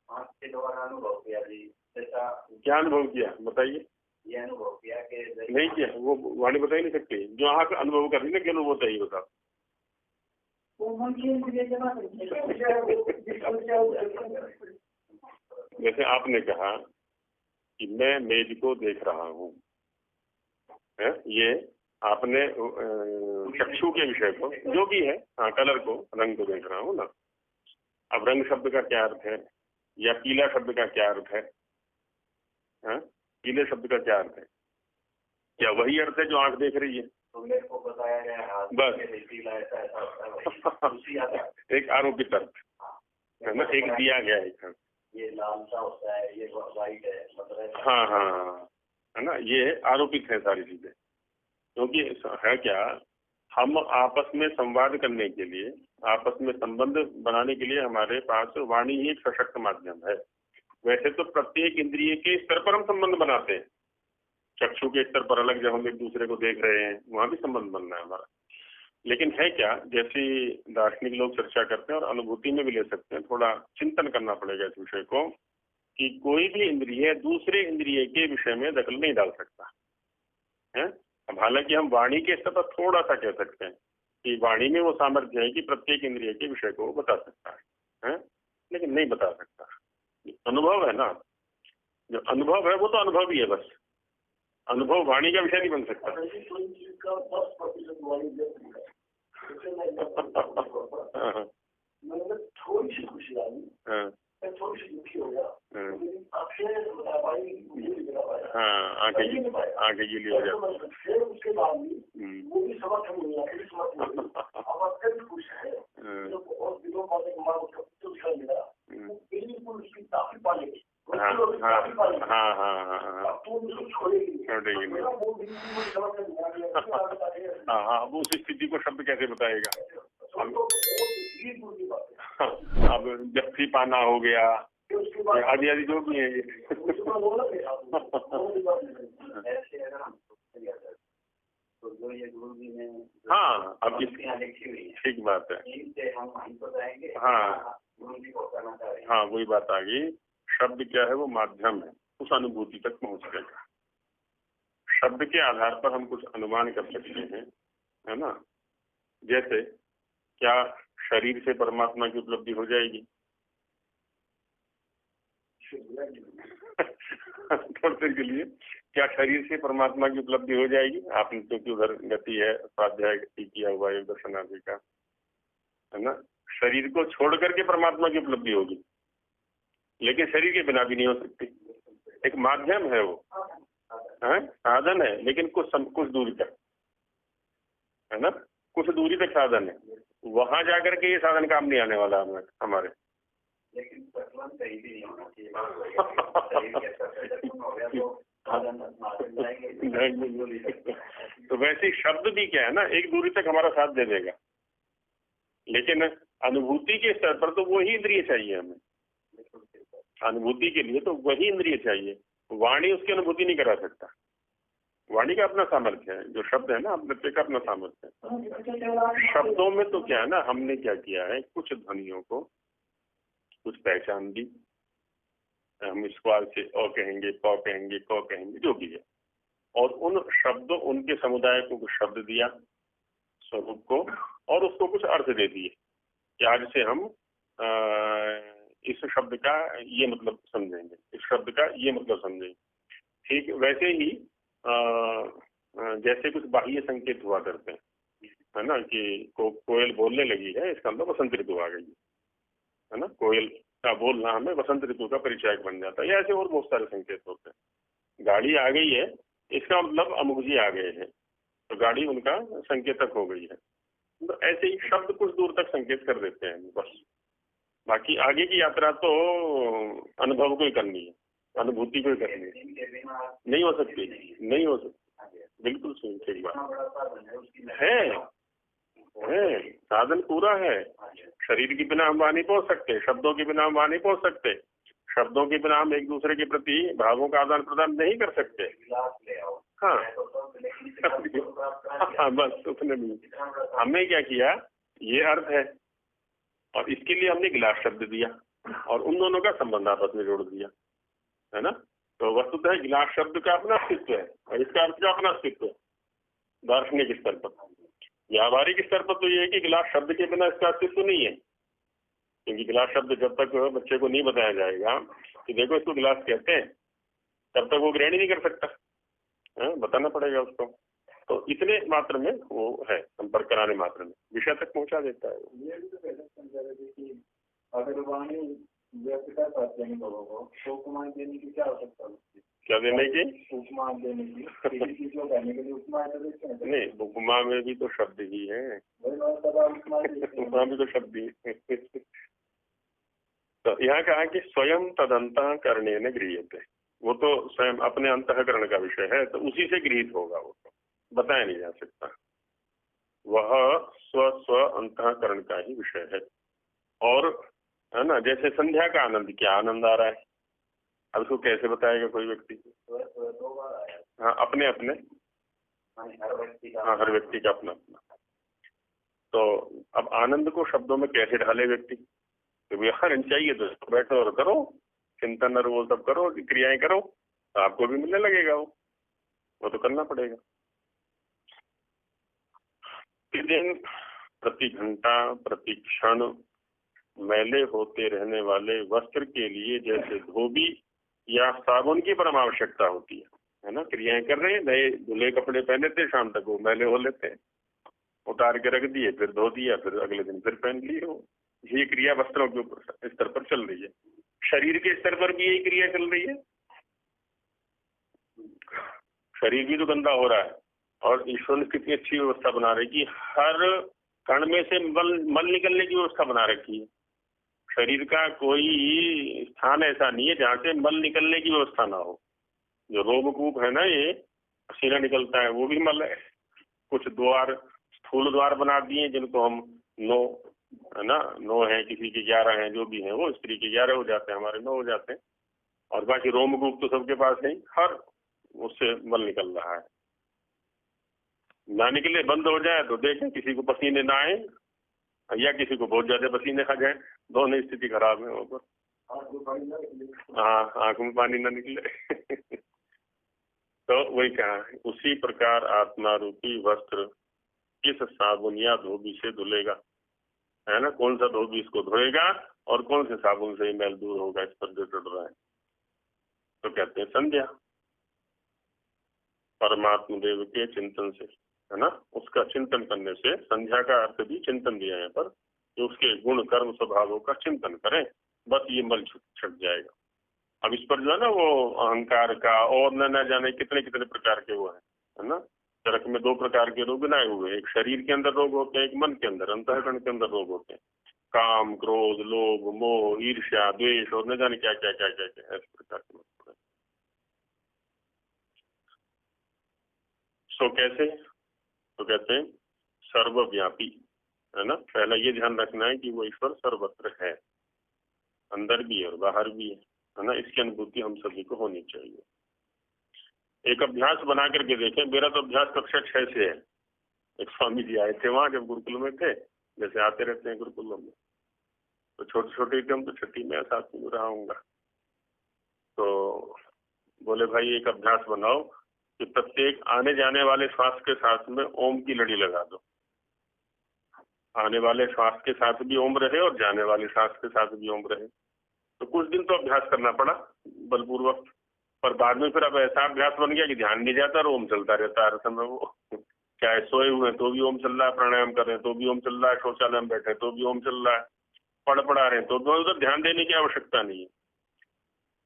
आँख के द्वारा अनुभव किया जी, जैसा क्या अनुभव किया बताइए? ये अनुभव किया कि नहीं किया, वो वाणी बता ही नहीं सकती। जो आँख अनुभव कर रही ना, केवल वो बताइए, बताओ। जैसे आपने कहा कि मैं मेज को देख रहा हूँ, ये आपने चक्षु के विषय को, जो भी है, हाँ, कलर को, रंग को देख रहा हूँ ना। अब रंग शब्द का क्या अर्थ है, या पीला शब्द का क्या अर्थ है? हाँ, पीले शब्द का क्या अर्थ है? क्या वही अर्थ है जो आंख देख रही है? तो मेरे को बताया गया बस पीला ऐसा ऐसा होता है, एक आरोपित अर्थ है ना, एक दिया गया एक अर्थ। ये लाल सा होता है, ये वाइट है, मतलब हाँ हाँ हाँ, है ना, ये आरोपित है सारी चीजें। क्योंकि है क्या, हम आपस में संवाद करने के लिए, आपस में संबंध बनाने के लिए हमारे पास वाणी ही एक सशक्त माध्यम है। वैसे तो प्रत्येक इंद्रिय के स्तर पर हम संबंध बनाते हैं। चक्षु के स्तर पर अलग, जब हम एक दूसरे को देख रहे हैं वहां भी संबंध बनना है हमारा। लेकिन है क्या, जैसे दार्शनिक लोग चर्चा करते हैं और अनुभूति में भी ले सकते हैं, थोड़ा चिंतन करना पड़ेगा इस विषय को, कि कोई भी इंद्रिय दूसरे इंद्रिय के विषय में दखल नहीं डाल सकता है। अब हालांकि हम वाणी के स्तर पर थोड़ा सा कह सकते हैं कि वाणी में वो सामर्थ्य है कि प्रत्येक इंद्रिय के विषय को बता सकता है, लेकिन नहीं बता सकता। अनुभव है ना, जो अनुभव है वो तो अनुभव ही है, बस अनुभव वाणी का विषय नहीं बन सकता। थोड़ी सी खुशी आई, थोड़ी सी दुखी हो गया, आगे गीली हो जाती। उसके बाद वो भी समर्थन हो गया, खुश है और दिनों बाद बिल्कुल उसकी ताकत पालेगी। हाँ, अब उस स्थिति को शब्द कैसे बताएगा? अब जफ्ती पाना हो गया, आदि आदि जो भी है ये। हाँ, अब ठीक बात है। हाँ, वही बात आ गई। शब्द क्या है, वो माध्यम है उस अनुभूति तक पहुंचने का। शब्द के आधार पर हम कुछ अनुमान कर सकते हैं, है ना। जैसे क्या शरीर से परमात्मा की उपलब्धि हो जाएगी? थोड़ी देर के लिए क्या शरीर से परमात्मा की उपलब्धि हो जाएगी? आपने क्योंकि उधर गति है, स्वाध्याय गति किया हुआ है दर्शनादि का, है ना। शरीर को छोड़ करके परमात्मा की उपलब्धि होगी, लेकिन शरीर के बिना भी नहीं हो सकती। एक माध्यम है वो, है, साधन है, लेकिन कुछ दूरी तक, है ना, कुछ दूरी तक साधन है। वहां जाकर के ये साधन काम नहीं आने वाला हमारे। लेकिन कहीं भी नहीं होना चाहिए। तो वैसे शब्द भी क्या है ना, एक दूरी तक हमारा साथ दे देगा, लेकिन अनुभूति के स्तर पर तो वही इंद्रिय चाहिए हमें। अनुभूति के लिए तो वही इंद्रिय चाहिए। वाणी उसकी अनुभूति नहीं करा सकता। वाणी का अपना सामर्थ्य है, जो शब्द है ना, अपने का अपना सामर्थ्य है। शब्दों में तो क्या है ना, हमने क्या किया है, कुछ ध्वनियों को कुछ पहचान दी। हम स्क्वाल से अ कहेंगे, प कहेंगे, क कहेंगे, जो भी है, और उन शब्दों, उनके समुदाय को कुछ शब्द दिया, स्वरूप को, और उसको कुछ अर्थ दे दिए कि आज से हम इस शब्द का ये मतलब समझेंगे, इस शब्द का ये मतलब समझेंगे। ठीक वैसे ही जैसे कुछ बाह्य संकेत हुआ करते हैं, है ना, कि कोयल बोलने लगी है, इसका मतलब वसंत ऋतु आ गई, है ना, कोयल का बोलना हमें वसंत ऋतु का परिचायक बन जाता है। ऐसे और बहुत सारे संकेत होते हैं। गाड़ी आ गई है, इसका मतलब अमुक जी आ गए हैं, तो गाड़ी उनका संकेतक हो गई है। तो ऐसे ही शब्द कुछ दूर तक संकेत कर देते हैं बस। बाकी आगे की यात्रा तो अनुभव को ही करनी है, अनुभूति को ही करनी है। नहीं हो सकती, नहीं हो सकती, बिल्कुल सही, ठीक बात है। साधन पूरा है। शरीर के बिना हम वहां नहीं पहुंच सकते, शब्दों के बिना हम वहां नहीं पहुंच सकते, शब्दों के बिना हम एक दूसरे के प्रति भावों का आदान प्रदान नहीं कर सकते। हाँ हाँ, बस उतने में हमने क्या किया, ये अर्थ है, और इसके लिए हमने गिलास शब्द दिया और उन दोनों का संबंध आपस में जोड़ दिया, है ना। तो वस्तुतः गिलास शब्द का अपना अस्तित्व है और इसका अर्थ का अपना अस्तित्व है दार्शनिक स्तर पर। व्यावहारिक स्तर पर तो ये है कि गिलास शब्द के बिना इसका अस्तित्व नहीं है, क्योंकि गिलास शब्द जब तक बच्चे को नहीं बताया जाएगा कि देखो इसको गिलास कहते हैं, तब तक वो ग्रहण ही नहीं कर सकता, बताना पड़ेगा उसको। तो इतने मात्र में वो है, संपर्क कराने मात्र में विषय तक पहुंचा देता है। ये भी तो पहले समझा रहे थे कि अगर वाणी व्यक्त कर पाते हैं लोगों को, तो उपमा देने की क्या आवश्यकता होती है? क्या देने की? उपमा देने की, किसी चीज को कहने के लिए उपमा देते हैं। नहीं, उपमा में भी तो शब्द ही है, उपमा भी तो शब्द ही है। तो यहाँ कहा कि स्वयं तदंतः करने न गृह्यते, वो तो स्वयं अपने अंतःकरण का विषय है, तो उसी से गृहीत होगा, वो तो बताया नहीं जा सकता। वह स्व स्व अंतःकरण का ही विषय है। और है ना, जैसे संध्या का आनंद, क्या आनंद आ रहा है, अब उसको कैसे बताएगा कोई व्यक्ति? हाँ, अपने अपने, हाँ, हर व्यक्ति का अपना अपना। तो अब आनंद को शब्दों में कैसे ढाले व्यक्ति? तो आनंद चाहिए तो बैठो और करो चिंतन और वो सब करो, क्रियाएं करो, तो आपको भी मिलने लगेगा। वो तो करना पड़ेगा। प्रतिदिन, प्रति घंटा, प्रति क्षण मैले होते रहने वाले वस्त्र के लिए जैसे धोबी या साबुन की परम आवश्यकता होती है ना। क्रियाएं कर रहे हैं, नए धुले कपड़े पहने थे, शाम तक वो मैले हो लेते हैं, उतार के रख दिए, फिर धो दिया, फिर अगले दिन फिर पहन लिए। हो ये क्रिया वस्त्रों के ऊपर स्तर पर चल रही है। शरीर के स्तर पर भी यही क्रिया चल रही है। शरीर भी तो गंदा हो रहा है, और ईश्वर ने कितनी अच्छी व्यवस्था बना रही कि हर कण में से मल निकलने की व्यवस्था बना रखी है। शरीर का कोई स्थान ऐसा नहीं है जहाँ से मल निकलने की व्यवस्था ना हो। जो रोमकूप है ना, ये पसीना निकलता है, वो भी मल है। कुछ द्वार, स्थूल द्वार बना दिए जिनको हम 9, है ना, 9 है, किसी के 11 हैं, जो भी है वो, स्त्री के 11 हो जाते हैं, हमारे 9 हो जाते हैं। और बाकी रोमकूप तो सबके पास नहीं, हर उससे मल निकल रहा है। ना निकले, बंद हो जाए तो देखें किसी को पसीने ना आए या किसी को बहुत ज्यादा पसीने आ जाए, दोनों स्थिति खराब है ऊपर। हाँ, आंख में पानी ना निकले। तो वही कहा, उसी प्रकार आत्मा रूपी वस्त्र किस साबुन या धोबी से धुलेगा, है ना। कौन सा धोबी इसको धोएगा और कौन से साबुन से मैल दूर होगा इस पर जो चढ़ रहा है? तो कहते हैं संध्या, परमात्मा देव के चिंतन से, है ना, उसका चिंतन करने से। संध्या का अर्थ भी चिंतन दिया है पर, कि उसके गुण कर्म स्वभावों का चिंतन करें, बस ये मल छट जाएगा। अब इस पर जो है ना, वो अहंकार का और न जाने कितने कितने प्रकार के वो है ना। चरक में 2 प्रकार के रोग बनाए हुए, एक शरीर के अंदर रोग होते हैं, एक मन के अंदर, अंतःकरण के अंदर रोग होते हैं। काम, क्रोध, लोभ, मोह, ईर्ष्या, द्वेष और न जाने क्या क्या क्या क्या क्या इस प्रकार के। सो कैसे? तो कहते हैं सर्वव्यापी, है ना। पहला ये ध्यान रखना है कि वो ईश्वर सर्वत्र है, अंदर भी है और बाहर भी है ना। इसकी अनुभूति हम सभी को होनी चाहिए। एक अभ्यास बना करके देखें। मेरा तो अभ्यास कक्षा 6 से है। एक स्वामी जी आए थे वहां, जब गुरुकुल में थे, जैसे आते रहते हैं गुरुकुलों में, तो छोटे छोटे थे हम, तो छठी में साथ में रहा हूँगा। तो बोले भाई एक अभ्यास बनाओ कि प्रत्येक आने जाने वाले श्वास के साथ में ओम की लड़ी लगा दो। आने वाले श्वास के साथ भी ओम रहे और जाने वाले श्वास के साथ भी ओम रहे। तो कुछ दिन तो अभ्यास करना पड़ा बलपूर्वक, पर बाद में फिर अब ऐसा अभ्यास बन गया कि ध्यान नहीं जाता और ओम चलता रहता है हर समय। वो चाहे सोए हुए तो भी ओम चल रहा है, प्राणायाम कर रहे हैं तो भी ओम चल रहा है, शौचालय में बैठे तो भी ओम चल रहा है, पढ़ा रहे हैं तो उधर ध्यान देने की आवश्यकता नहीं है,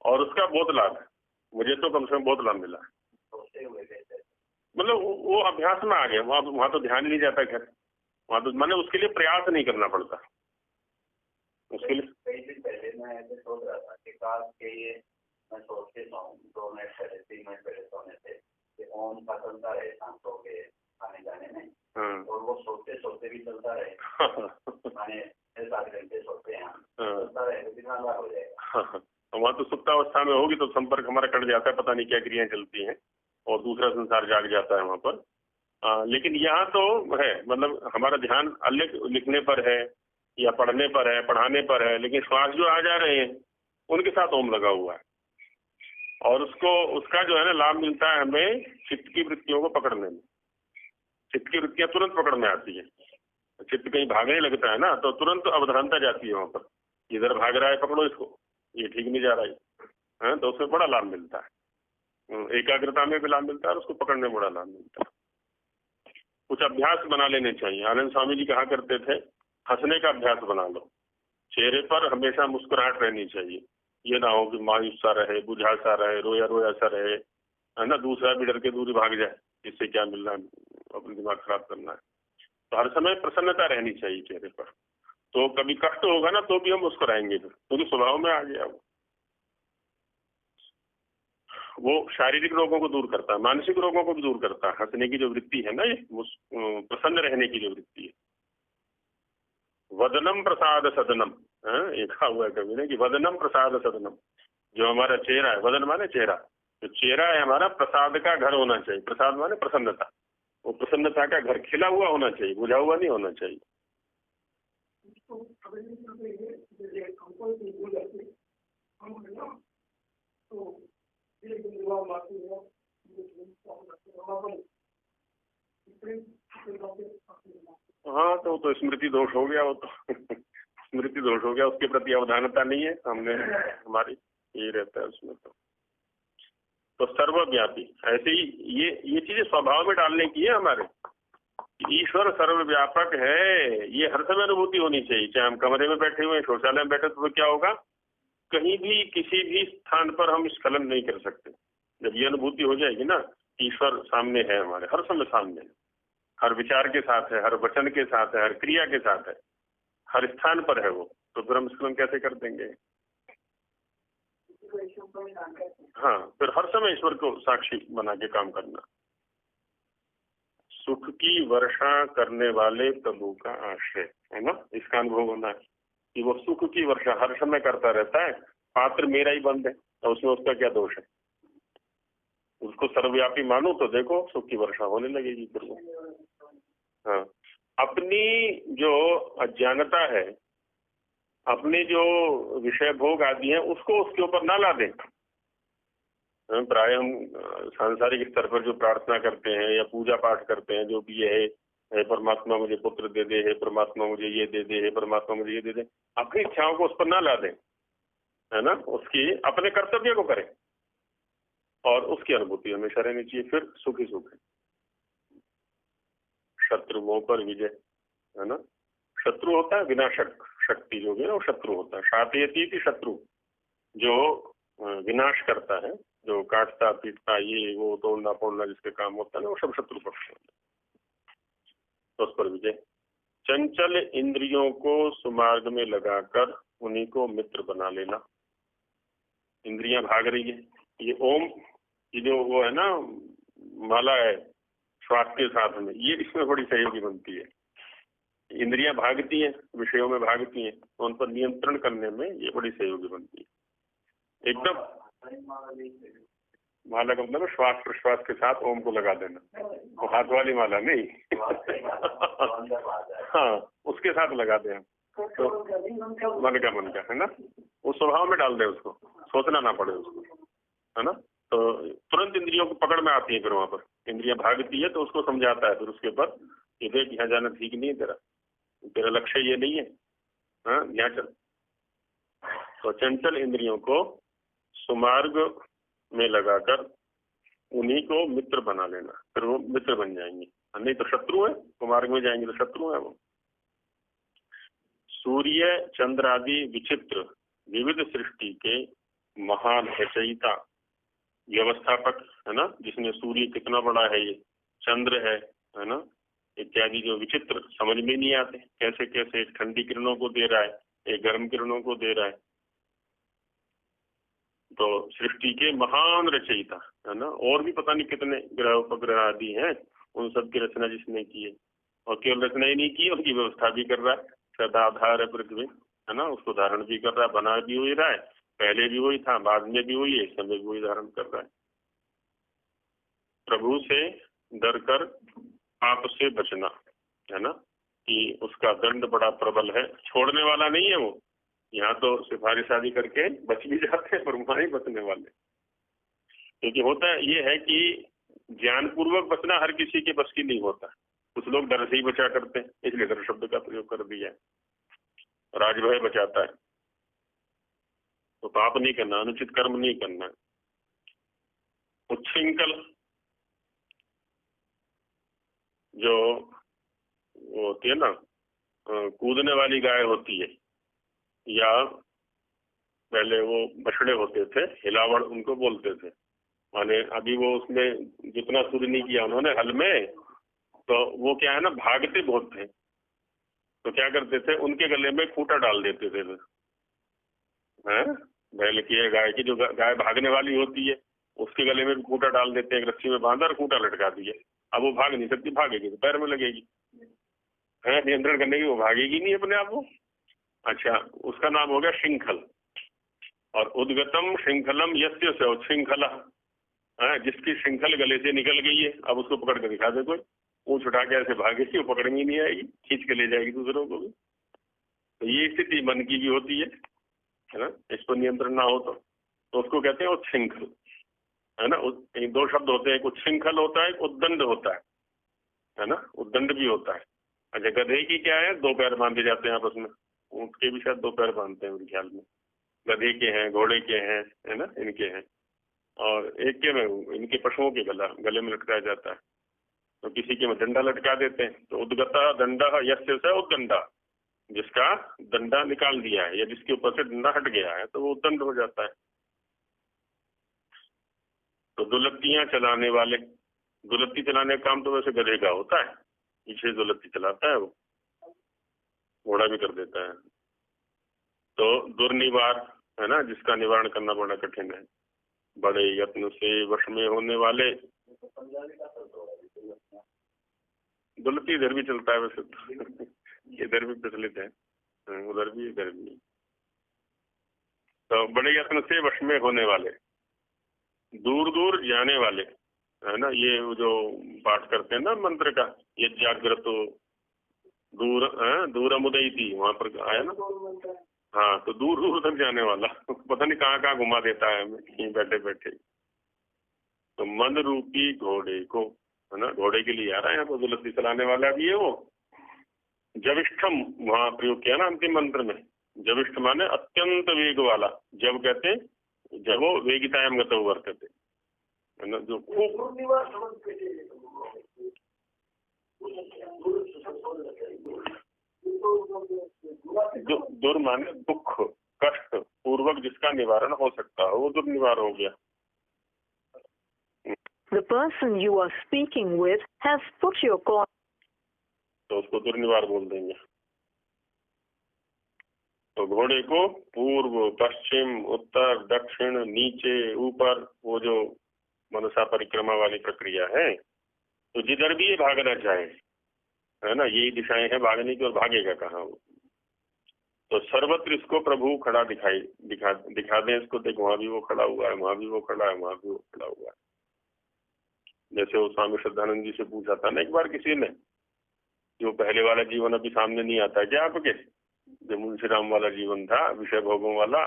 और उसका बहुत लाभ है। मुझे तो कम से कम बहुत लाभ मिला है। सोचते हुए कैसे? मतलब वो अभ्यास में आ गया, वहाँ तो ध्यान ही नहीं जाता। खैर वहाँ तो मैंने उसके लिए प्रयास नहीं करना पड़ता उसके लिए। कई दिन पहले मैं ऐसे सोच रहा था कि काश के ये मैं सोच के सोऊं 2 मिनट पहले 3 मिनट पहले सोने से कि ओम का चलता रहे सांसों के आने जाने में, और वो सोते सोते भी चलता रहे। माने 6-7 घंटे सोते हैं, चलता रहे तो कितना लाभ हो जाएगा। वहाँ तो सुप्तावस्था में होगी तो संपर्क हमारा कट जाता है, पता नहीं क्या क्रियाएं चलती हैं, और दूसरा संसार जाग जाता है वहाँ पर। लेकिन यहाँ तो है, मतलब हमारा ध्यान अलग लिखने पर है या पढ़ने पर है, पढ़ाने पर है, लेकिन श्वास जो आ जा रहे हैं उनके साथ ओम लगा हुआ है, और उसका जो है ना लाभ मिलता है हमें चित्त की वृत्तियों को पकड़ने में। चित्त की वृत्तियां तुरंत पकड़ में आती है। चित्त कहीं भागने लगता है ना तो तुरंत अवधानता जाती है वहाँ पर, इधर भाग रहा है पकड़ो इसको, ये ठीक नहीं जा रहा है, तो उसमें बड़ा लाभ मिलता है। एकाग्रता में भी लाभ मिलता है और उसको पकड़ने में बड़ा लाभ मिलता है। कुछ अभ्यास बना लेने चाहिए। आनंद स्वामी जी कहा करते थे, हंसने का अभ्यास बना लो, चेहरे पर हमेशा मुस्कुराहट रहनी चाहिए। ये ना हो कि मायूस सा रहे, बुझा सा रहे, रोया रोया सा रहे, है ना, दूसरा भी डर के दूर भाग जाए, इससे क्या मिलना है, अपना दिमाग खराब करना है। तो हर समय प्रसन्नता रहनी चाहिए चेहरे पर। तो कभी कष्ट होगा ना तो भी हम मुस्कुराएंगे, क्योंकि स्वभाव में आ गया वो शारीरिक रोगों को दूर करता है, मानसिक रोगों को भी दूर करता है। हंसने की जो वृत्ति है ना, ये प्रसन्न रहने की जो वृत्ति है। वदनम प्रसाद सदनम, ये कहा हुआ है कभी ने कि वदनम प्रसाद सदनम, जो हमारा चेहरा है, वदन माने चेहरा, जो चेहरा है हमारा प्रसाद का घर होना चाहिए। प्रसाद माने प्रसन्नता, वो प्रसन्नता का घर खिला हुआ होना चाहिए, बुझा हुआ नहीं होना चाहिए। हाँ तो स्मृति दोष हो गया, वो तो स्मृति दोष हो गया, उसके प्रति अवधानता नहीं है हमने, हमारी ये रहता है उसमें। तो सर्वव्यापी ऐसे ही ये चीजें स्वभाव में डालने की है हमारे। ईश्वर सर्वव्यापक है, ये हर समय अनुभूति होनी चाहिए। चाहे हम कमरे में बैठे हुए, शौचालय में बैठे, तो क्या होगा, कहीं भी किसी भी स्थान पर हम स्खलन नहीं कर सकते। जब ये अनुभूति हो जाएगी ना, ईश्वर सामने है हमारे, हर समय सामने है, हर विचार के साथ है, हर वचन के साथ है, हर क्रिया के साथ है, हर स्थान पर है वो, तो फिर हम स्खलन कैसे कर देंगे। हाँ, फिर हर समय ईश्वर को साक्षी बना के काम करना। सुख की वर्षा करने वाले प्रभु का आश्रय है ना, इसका अनुभव होना है कि वो सुख की वर्षा हर समय करता रहता है। पात्र मेरा ही बंद है, तो उसमें उसका क्या दोष है। उसको सर्वव्यापी मानो तो देखो सुख की वर्षा होने लगेगी फिर वो। हाँ, अपनी जो अज्ञानता है, अपने जो विषय भोग आदि है, उसको उसके ऊपर ना ला दें। प्राय हम सांसारिक स्तर पर जो प्रार्थना करते हैं या पूजा पाठ करते हैं, जो भी है परमात्मा मुझे पुत्र दे दे, हे परमात्मा मुझे ये दे दे, हे परमात्मा मुझे ये दे दे, अपनी इच्छाओं को उस पर ना ला दें, है ना। उसकी अपने कर्तव्य को करें और उसकी अनुभूति हमेशा रहनी चाहिए, फिर सुख ही सुख है। शत्रुओं पर विजय, है ना। शत्रु होता है विनाशक शक्ति, जो है वो शत्रु होता है। शातयती शत्रु, जो विनाश करता है, जो काटता पीटता, ये वो तोड़ना फोड़ना जिसके काम होता है ना, वो सब शत्रु पक्ष होता है। तो उस पर विजय। चंचल इंद्रियों को सुमार्ग में लगाकर उन्हीं को मित्र बना लेना। इंद्रियां भाग रही है, ये ओम ये जो वो है ना माला है श्वास के साथ में, ये इसमें बड़ी सहयोगी बनती है। इंद्रियां भागती हैं, विषयों में भागती हैं, तो उन पर नियंत्रण करने में ये बड़ी सहयोगी बनती है। एकदम माला का मतलब श्वास प्रश्वास के साथ ओम को लगा देना, वो हाथ वाली माला नहीं हाँ, उसके साथ लगा दें तो मन का है ना, वो स्वभाव में डाल दे, उसको सोचना ना पड़े उसको, है ना। तो तुरंत इंद्रियों को पकड़ में आती है, फिर वहां पर इंद्रियां भागती है तो उसको समझाता है फिर उसके ऊपर, ये देख यहाँ जाना ठीक नहीं है, तेरा लक्ष्य ये नहीं है, हाँ यहाँ चल। तो चंचल इंद्रियों को सुमार्ग में लगाकर उन्हीं को मित्र बना लेना, फिर वो मित्र बन जाएंगे, नहीं तो शत्रु है, वो मार्ग में जाएंगे तो शत्रु है वो। सूर्य चंद्र आदि विचित्र विविध सृष्टि के महान रचयिता, व्यवस्थापक है ना, जिसमें सूर्य कितना बड़ा है, ये चंद्र है ना, इत्यादि जो विचित्र समझ में नहीं आते, कैसे कैसे एक ठंडी किरणों को दे रहा है, एक गर्म किरणों को दे रहा है। तो सृष्टि के महान रचयिता है ना, और भी पता नहीं कितने ग्रह उपग्रह आदि हैं, उन सब की रचना जिसने की है, और केवल रचना ही नहीं की, उनकी व्यवस्था भी कर रहा है। सदाधार है पृथ्वी है ना, उसको धारण भी कर रहा है, बना भी वही रहा है, पहले भी वही था, बाद में भी वही है, इस समय भी वही धारण कर रहा है। प्रभु से डर कर पाप से बचना है ना, कि उसका दंड बड़ा प्रबल है, छोड़ने वाला नहीं है वो। यहाँ तो सिफारिश आदि करके बच भी जाते हैं, पर वहां ही बचने वाले। क्योंकि होता ये है कि ज्ञान पूर्वक बचना हर किसी के बस की नहीं होता, कुछ लोग डर से ही बचा करते हैं, इसलिए डर शब्द का प्रयोग कर दिया है। राजभय बचाता है, तो पाप नहीं करना, अनुचित कर्म नहीं करना। उच्छृंखल जो वो होती है ना, कूदने वाली गाय होती है, या पहले वो बछड़े होते थे, हिलावड़ उनको बोलते थे, माने अभी वो उसमें जितना शुरू नहीं किया उन्होंने हल में, तो वो क्या है ना, भागते बहुत थे, तो क्या करते थे, उनके गले में खूंटा डाल देते थे हैं, बैल की है, गाय की, जो गाय भागने वाली होती है उसके गले में भी खूंटा डाल देते हैं, एक रस्सी में बांधा और खूंटा लटका दिए। अब वो भाग नहीं सकती, भागेगी तो पैर में लगेगी है, नियंत्रण करने की, वो भागेगी नहीं अपने आप वो। अच्छा, उसका नाम हो गया श्रृंखल। और उद्गतम श्रृंखलम यस्य से उच्छृंखला है, जिसकी श्रृंखल गले से निकल गई है, अब उसको पकड़ के दिखा दे कोई, ऊँच उठा के ऐसे भागेगी, वो पकड़ में नहीं आएगी, खींच के ले जाएगी दूसरों को भी। तो ये स्थिति मन की भी होती है ना, इस पर नियंत्रण ना हो तो उसको कहते हैं उच्छृंखल है ना। दो शब्द होते हैं, एक उच्छृंखल होता है, एक उद्दंड होता है ना, उद्दंड भी होता है। अच्छा, गधे की क्या है, दो पैर बांधे जाते हैं आपस में, ऊँट के भी शायद दो पैर बांधते हैं मेरे ख्याल में, गधे के हैं, घोड़े के हैं है ना, इनके हैं, और एक के में इनके पशुओं के गले में लटकाया जाता है, तो किसी के में डंडा लटका देते हैं। तो उद्गता दंडा यस्य से उद्दंडा, जिसका डंडा निकाल दिया है या जिसके ऊपर से डंडा हट गया है तो वो उद्दंड हो जाता है। तो दुलत्तियां चलाने वाले, दुलत्ती चलाने का काम तो वैसे गधे का होता है, पीछे दुलत्ती चलाता है वो, घोड़ा भी कर देता है। तो दुर्निवार है ना, जिसका निवारण करना बड़ा कठिन है, बड़े यत्न से वश में होने वाले। दुलत्ती इधर भी चलता है वैसे तो इधर भी प्रचलित है, उधर भी इधर भी। तो बड़े यत्न से वश में होने वाले, दूर दूर जाने वाले है ना, ये जो पाठ करते हैं ना मंत्र का, ये जागृत दूर दूर अमुदई थी, वहां पर आया ना। हाँ, तो दूर दूर तक जाने वाला पता नहीं कहाँ कहाँ घुमा देता है हमें यहीं बैठे बैठे। तो मन रूपी घोड़े को है ना, घोड़े के लिए आ रहा है यहाँ पर, दुलत्ती चलाने वाला भी है वो। जविष्ठम वहां प्रयोग किया ना अंतिम मंत्र में, जविष्ठ माने अत्यंत वेग वाला, जब कहते हैं जब वो वेगितायाम गत वर्तते है ना, जो दुर माने दुख कष्ट पूर्वक जिसका निवारण हो सकता है, वो दुर्निवार हो गया। The person you are speaking with has put your call. तो उसको दुर्निवार बोल देंगे। तो घोड़े को पूर्व पश्चिम उत्तर दक्षिण नीचे ऊपर, वो जो मनसा परिक्रमा वाली प्रक्रिया है, तो जिधर भी ये भागना चाहे है ना, यही दिशाएं हैं भागने की, और भागेगा कहाँ वो। तो सर्वत्र इसको प्रभु खड़ा दिखा दें इसको, देखो वहां भी वो खड़ा हुआ है, वहां भी वो खड़ा है, वहां भी वो खड़ा हुआ है। जैसे वो स्वामी श्रद्धानंद जी से पूछा था ना एक बार किसी ने, जो पहले वाला जीवन अभी सामने नहीं आता क्या आपके, जो मुंशी राम वाला जीवन था विषय भोगों वाला,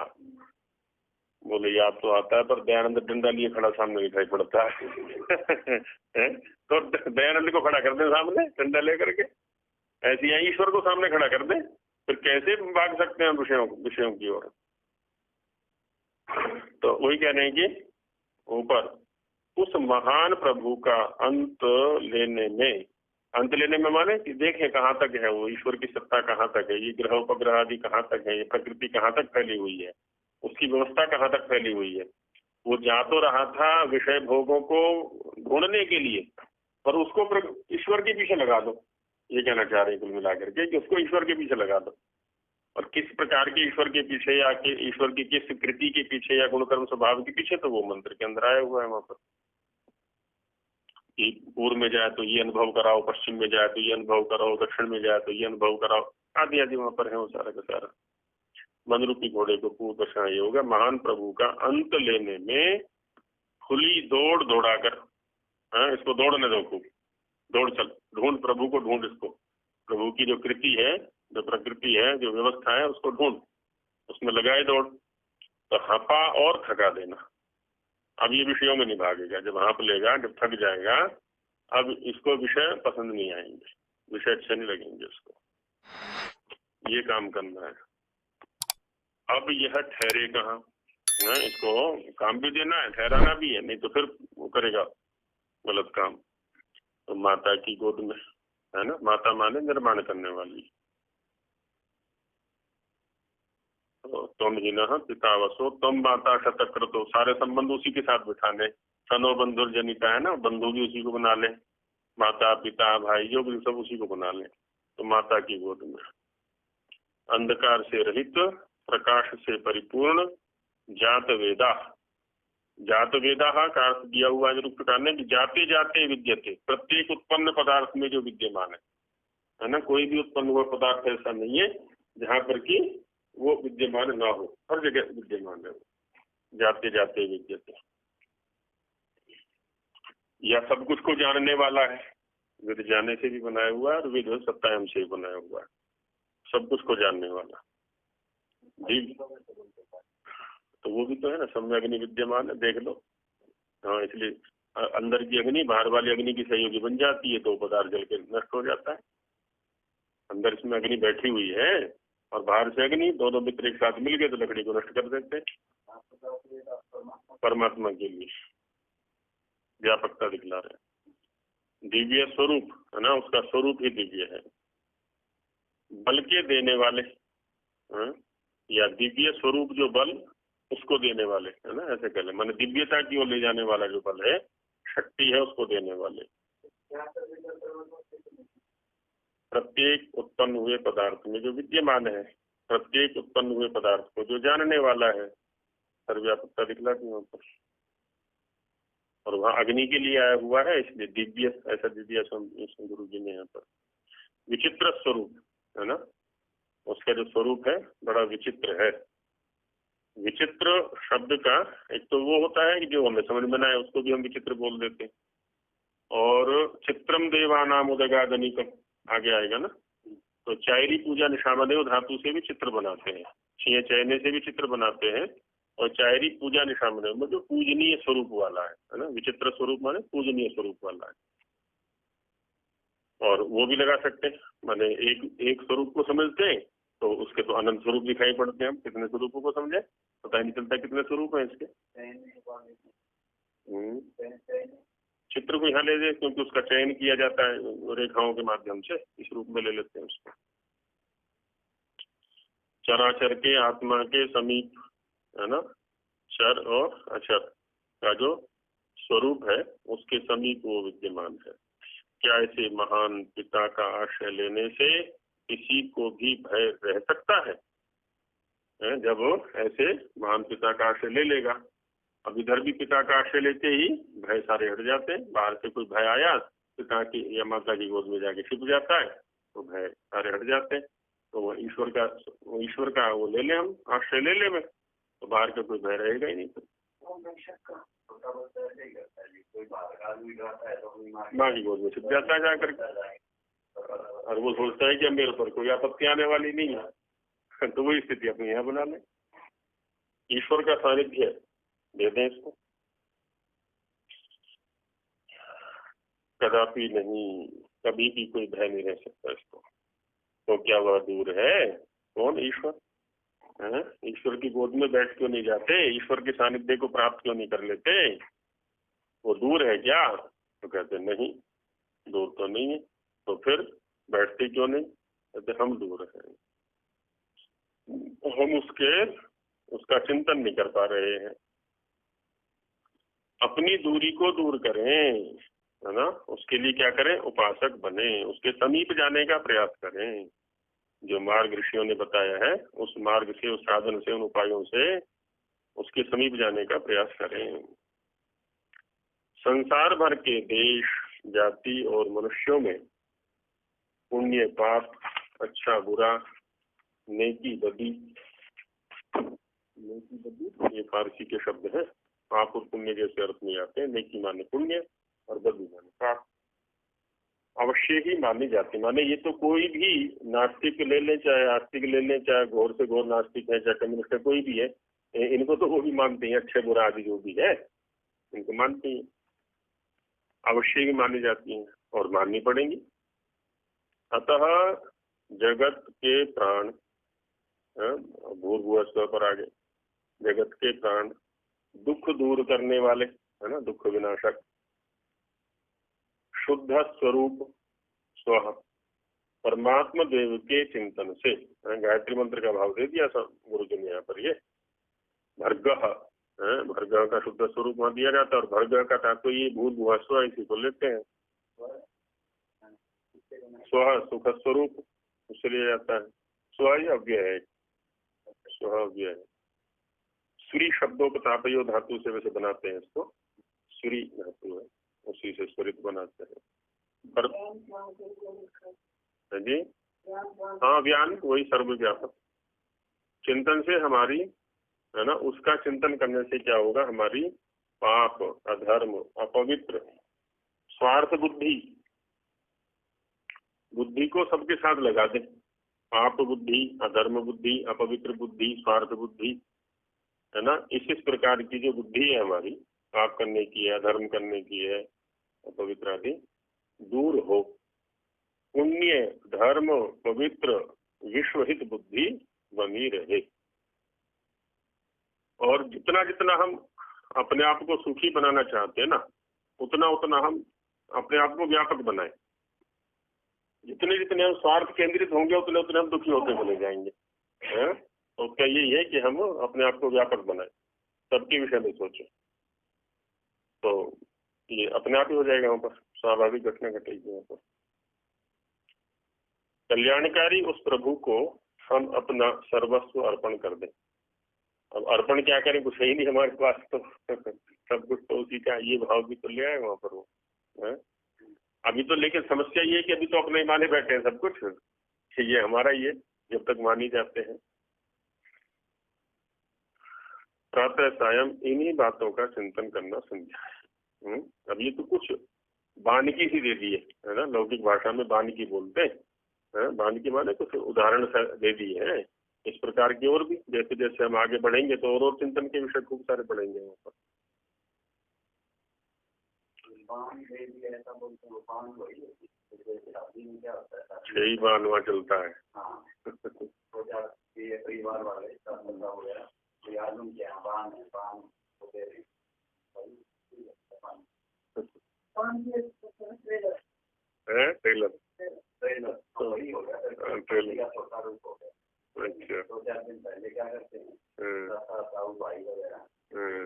बोले याद तो आता है पर दयानंद डंडा लिए खड़ा सामने दिखाई पड़ता है तो दयानंद को खड़ा कर दें सामने डंडा लेकर के, ऐसे ही ईश्वर को सामने खड़ा कर दें, फिर कैसे भाग सकते हैं विषयों की ओर। तो वही कह रहे हैं कि ऊपर उस महान प्रभु का अंत लेने में अंत लेने में माने कि देखें कहाँ तक है वो, ईश्वर की सत्ता कहाँ तक है, ये ग्रह उपग्रह आदि कहाँ तक है, ये प्रकृति कहाँ तक फैली हुई है, उसकी व्यवस्था कहाँ तक फैली हुई है। वो जा तो रहा था विषय भोगों को ढूंढने के लिए, पर उसको ईश्वर के पीछे लगा दो, ये कहना चाह रहे हैं कुल मिलाकर के कि उसको ईश्वर के पीछे लगा दो। और किस प्रकार के ईश्वर के पीछे, या कि ईश्वर की किस कृति के पीछे या गुणकर्म स्वभाव के पीछे, तो वो मंत्र के अंदर आया हुआ है वहां पर कि पूर्व में जाए तो ये अनुभव कराओ, पश्चिम में जाए तो ये अनुभव कराओ, दक्षिण में जाए तो ये अनुभव कराओ, आदि आदि वहां पर है वो सारा का सारा। मन रूपी घोड़े को पूर्व दशा ये होगा, महान प्रभु का अंत लेने में खुली दौड़ दौड़ाकर, इसको दौड़ने दो, खूब दौड़ चल, ढूंढ प्रभु को, ढूंढ इसको, प्रभु की जो कृति है, जो प्रकृति है, जो व्यवस्था है, उसको ढूंढ, उसमें लगाए दौड़। तो हपा और थका देना। अब ये विषयों में नहीं भागेगा, जब हाँप लेगा, जब थक जाएगा, अब इसको विषय पसंद नहीं आएंगे, विषय अच्छे नहीं लगेंगे उसको, ये काम करना है। अब यह ठहरे कहाँ, इसको काम भी देना है, ठहराना भी है, नहीं तो फिर वो करेगा गलत काम। तो माता की गोद में, है ना, माता माने निर्माण करने वाली। तुम ही न पिता वसो तुम माता शतक्र, तो सारे संबंध उसी के साथ बिठाने, सनो बंधुर जनिता है ना, बंधु भी उसी को बना ले, माता पिता भाई जो भी सब उसी को बना ले। तो माता की गोद में अंधकार से रहित, प्रकाश से परिपूर्ण, जात वेदा, जात वेदा का अर्थ दिया हुआ निरुक्तकार ने कि जाते जाते विद्यते, प्रत्येक उत्पन्न पदार्थ में जो विद्यमान है ना, कोई भी उत्पन्न हुआ पदार्थ ऐसा नहीं है जहाँ पर कि वो विद्यमान ना हो, हर जगह विद्यमान है, जाते जाते विद्यते। या सब कुछ को जानने वाला है, विद जाने से भी बनाया हुआ है और विद सत्तायम से भी बनाया हुआ है, सब कुछ को जानने वाला। तो वो भी तो है ना, सम्य अग्नि विद्यमान है, देख लो। हाँ, इसलिए अंदर की अग्नि बाहर वाली अग्नि की सहयोगी बन जाती है, तो पदार्थ जल के नष्ट हो जाता है। अंदर इसमें अग्नि बैठी हुई है और बाहर से अग्नि, दोनों मित्र एक साथ मिल गए तो लकड़ी को नष्ट कर देते हैं। परमात्मा के लिए व्यापकता दिखला रहे। दिव्य स्वरूप है ना, उसका स्वरूप ही दिव्य है, बल के देने वाले, या दिव्य स्वरूप जो बल उसको देने वाले, है ना, ऐसे कह ले, माने दिव्यता की ओर ले जाने वाला जो बल है, शक्ति है, उसको देने वाले। प्रत्येक उत्पन्न हुए पदार्थ में जो विद्यमान है, प्रत्येक उत्पन्न हुए पदार्थ को जो जानने वाला है, सर्वव्यापकता दिखलाती वहां पर। और वहां अग्नि के लिए आया हुआ है, इसलिए दिव्य, ऐसा दिव्य गुरु जी ने यहाँ पर। विचित्र स्वरूप है ना, उसका जो स्वरूप है बड़ा विचित्र है। विचित्र शब्द का एक तो वो होता है कि जो हमें समझ में ना आए उसको भी हम विचित्र बोल देते हैं, और चित्रम देवानाम उदगादनिकम आगे आएगा ना, तो चायरी पूजा निशामदेव धातु से भी चित्र बनाते हैं, छिए चयने से भी चित्र बनाते हैं, और चायरी पूजा निशामदेव में जो पूजनीय स्वरूप वाला है ना, विचित्र स्वरूप माने पूजनीय स्वरूप वाला है। और वो भी लगा सकते हैं, माने एक स्वरूप को समझते हैं तो उसके तो अनंत स्वरूप दिखाई पड़ते हैं, हम कितने स्वरूपों को समझे पता ही नहीं चलता कितने स्वरूप है इसके। चित्र को यहाँ ले दे, क्योंकि उसका चयन किया जाता है रेखाओं के माध्यम से, इस रूप में ले लेते हैं उसको। चराचर के आत्मा के समीप, है ना, चर और अचर का जो स्वरूप है उसके समीप वो विद्यमान है। क्या ऐसे महान पिता का आश्रय लेने से किसी को भी भय रह सकता है? जब ऐसे महान पिता का आश्रय ले लेगा, अब इधर भी पिता का आश्रय लेते ही भय सारे हट जाते हैं, बाहर से कोई भय आया पिता की या माता की गोद में जाके छिप जाता है तो भय सारे हट जाते हैं। तो वो ईश्वर का वो ले ले, हम आश्रय ले ले में, तो बाहर का कोई भय रहेगा ही नहीं। माँ की गोद में छिप जाता है जाकर के, और वो सोचता है कि अब मेरे ऊपर कोई आपत्ति आने वाली नहीं है, तो वही स्थिति अपने यहाँ बना ले। ईश्वर का सानिध्य दे दें इसको, कदापि नहीं, कभी भी कोई भय नहीं रह सकता इसको। तो क्या वह दूर है? कौन? ईश्वर। ईश्वर की गोद में बैठ क्यों नहीं जाते? ईश्वर के सानिध्य को प्राप्त क्यों नहीं कर लेते? वो दूर है क्या? तो कहते नहीं, दूर तो नहीं है। तो फिर बैठते क्यों नहीं? कहते हम दूर हैं, हम उसका चिंतन नहीं कर पा रहे हैं। अपनी दूरी को दूर करें, है ना। उसके लिए क्या करें? उपासक बने, उसके समीप जाने का प्रयास करें। जो मार्ग ऋषियों ने बताया है उस मार्ग से, उस साधन से, उन उपायों से उसके समीप जाने का प्रयास करें। संसार भर के देश, जाति और मनुष्यों में पुण्य पाप, अच्छा बुरा, नेकी बदी, ये फारसी के शब्द हैं। पाप और पुण्य जैसे अर्थ में आते हैं। नेकी माने पुण्य और बदी माने पाप। अवश्य ही मानी जाती, माने ये तो कोई भी नास्तिक ले लें, चाहे आस्तिक ले लें, चाहे घोर से घोर नास्तिक है, चाहे कम्युनिस्ट है, कोई भी है, इनको तो वो भी मानते हैं। अच्छे बुरा आदि जो भी है इनको मानते हैं। अवश्य ही मानी जाती हैं और माननी पड़ेंगी। अतः जगत के प्राण, भूर्भुवस्व पर आगे, जगत के प्राण दुख दूर करने वाले, है ना, दुख विनाशक, शुद्ध स्वरूप स्व परमात्मा देव के चिंतन से, गायत्री मंत्र का भाव दे दिया गुरु जी ने यहाँ पर। ये भर्ग, भर्ग का शुद्ध स्वरूप वहां दिया जाता है। और भर्ग का तात्पर्य ये भूर्भुवः स्व, इसी को लेते हैं। स्व सुख स्वरूप उससे लिया जाता है। स्व ही अव्यय है, स्व अव्यय है। सूरी शब्दों को तापयो धातु से वैसे बनाते हैं इसको, सूरी धातु है, उसी से स्वरित बनाते हैं। पर जी हाँ, व्यान वही सर्वव्यापक। चिंतन से हमारी, है ना, उसका चिंतन करने से क्या होगा? हमारी पाप, अधर्म, अपवित्र, स्वार्थ बुद्धि, बुद्धि को सबके साथ लगा दे। पाप बुद्धि, अधर्म बुद्धि, अपवित्र बुद्धि, स्वार्थ बुद्धि, है ना, इस प्रकार की जो बुद्धि है हमारी, पाप करने की है, अधर्म करने की है, अपवित्र आदि, दूर हो। पुण्य, धर्म, पवित्र, विश्वहित बुद्धि बनी रहे। और जितना जितना हम अपने आप को सुखी बनाना चाहते हैं ना, उतना उतना हम अपने आप को व्यापक बनाए। जितने जितने हम स्वार्थ केंद्रित होंगे उतने उतने हम दुखी होते चले जाएंगे। तो उसका यही है कि हम अपने आप को व्यापक बनाए, सबके विषय में सोचें, तो ये अपने आप ही हो जाएगा। वहाँ पर स्वाभाविक घटना घटेगी। वहाँ पर कल्याणकारी उस प्रभु को हम अपना सर्वस्व अर्पण कर दें। अब अर्पण क्या करें? कुछ है ही नहीं हमारे पास, तो सब कुछ तो उसी का, ये भाव भी तो ले आए वहाँ पर वो है। अभी तो लेकिन समस्या ये है कि अभी तो अपने ही माने बैठे हैं सब कुछ, ये हमारा ही है जब तक मानी जाते हैं। प्रातः सायं इन्हीं बातों का चिंतन करना समझा। अब ये तो कुछ बानकी सी दे दी है ना, लौकिक भाषा में बानकी बोलते हैं। बानकी माने कुछ उदाहरण दे दिए हैं इस प्रकार की। और भी जैसे जैसे हम आगे बढ़ेंगे तो और चिंतन के विषय खूब सारे पढ़ेंगे वहाँ पर। यही बान वहाँ चलता है। ट्रेलर अच्छा, 2-4 दिन पहले क्या करते हैं, साहू भाई वगैरह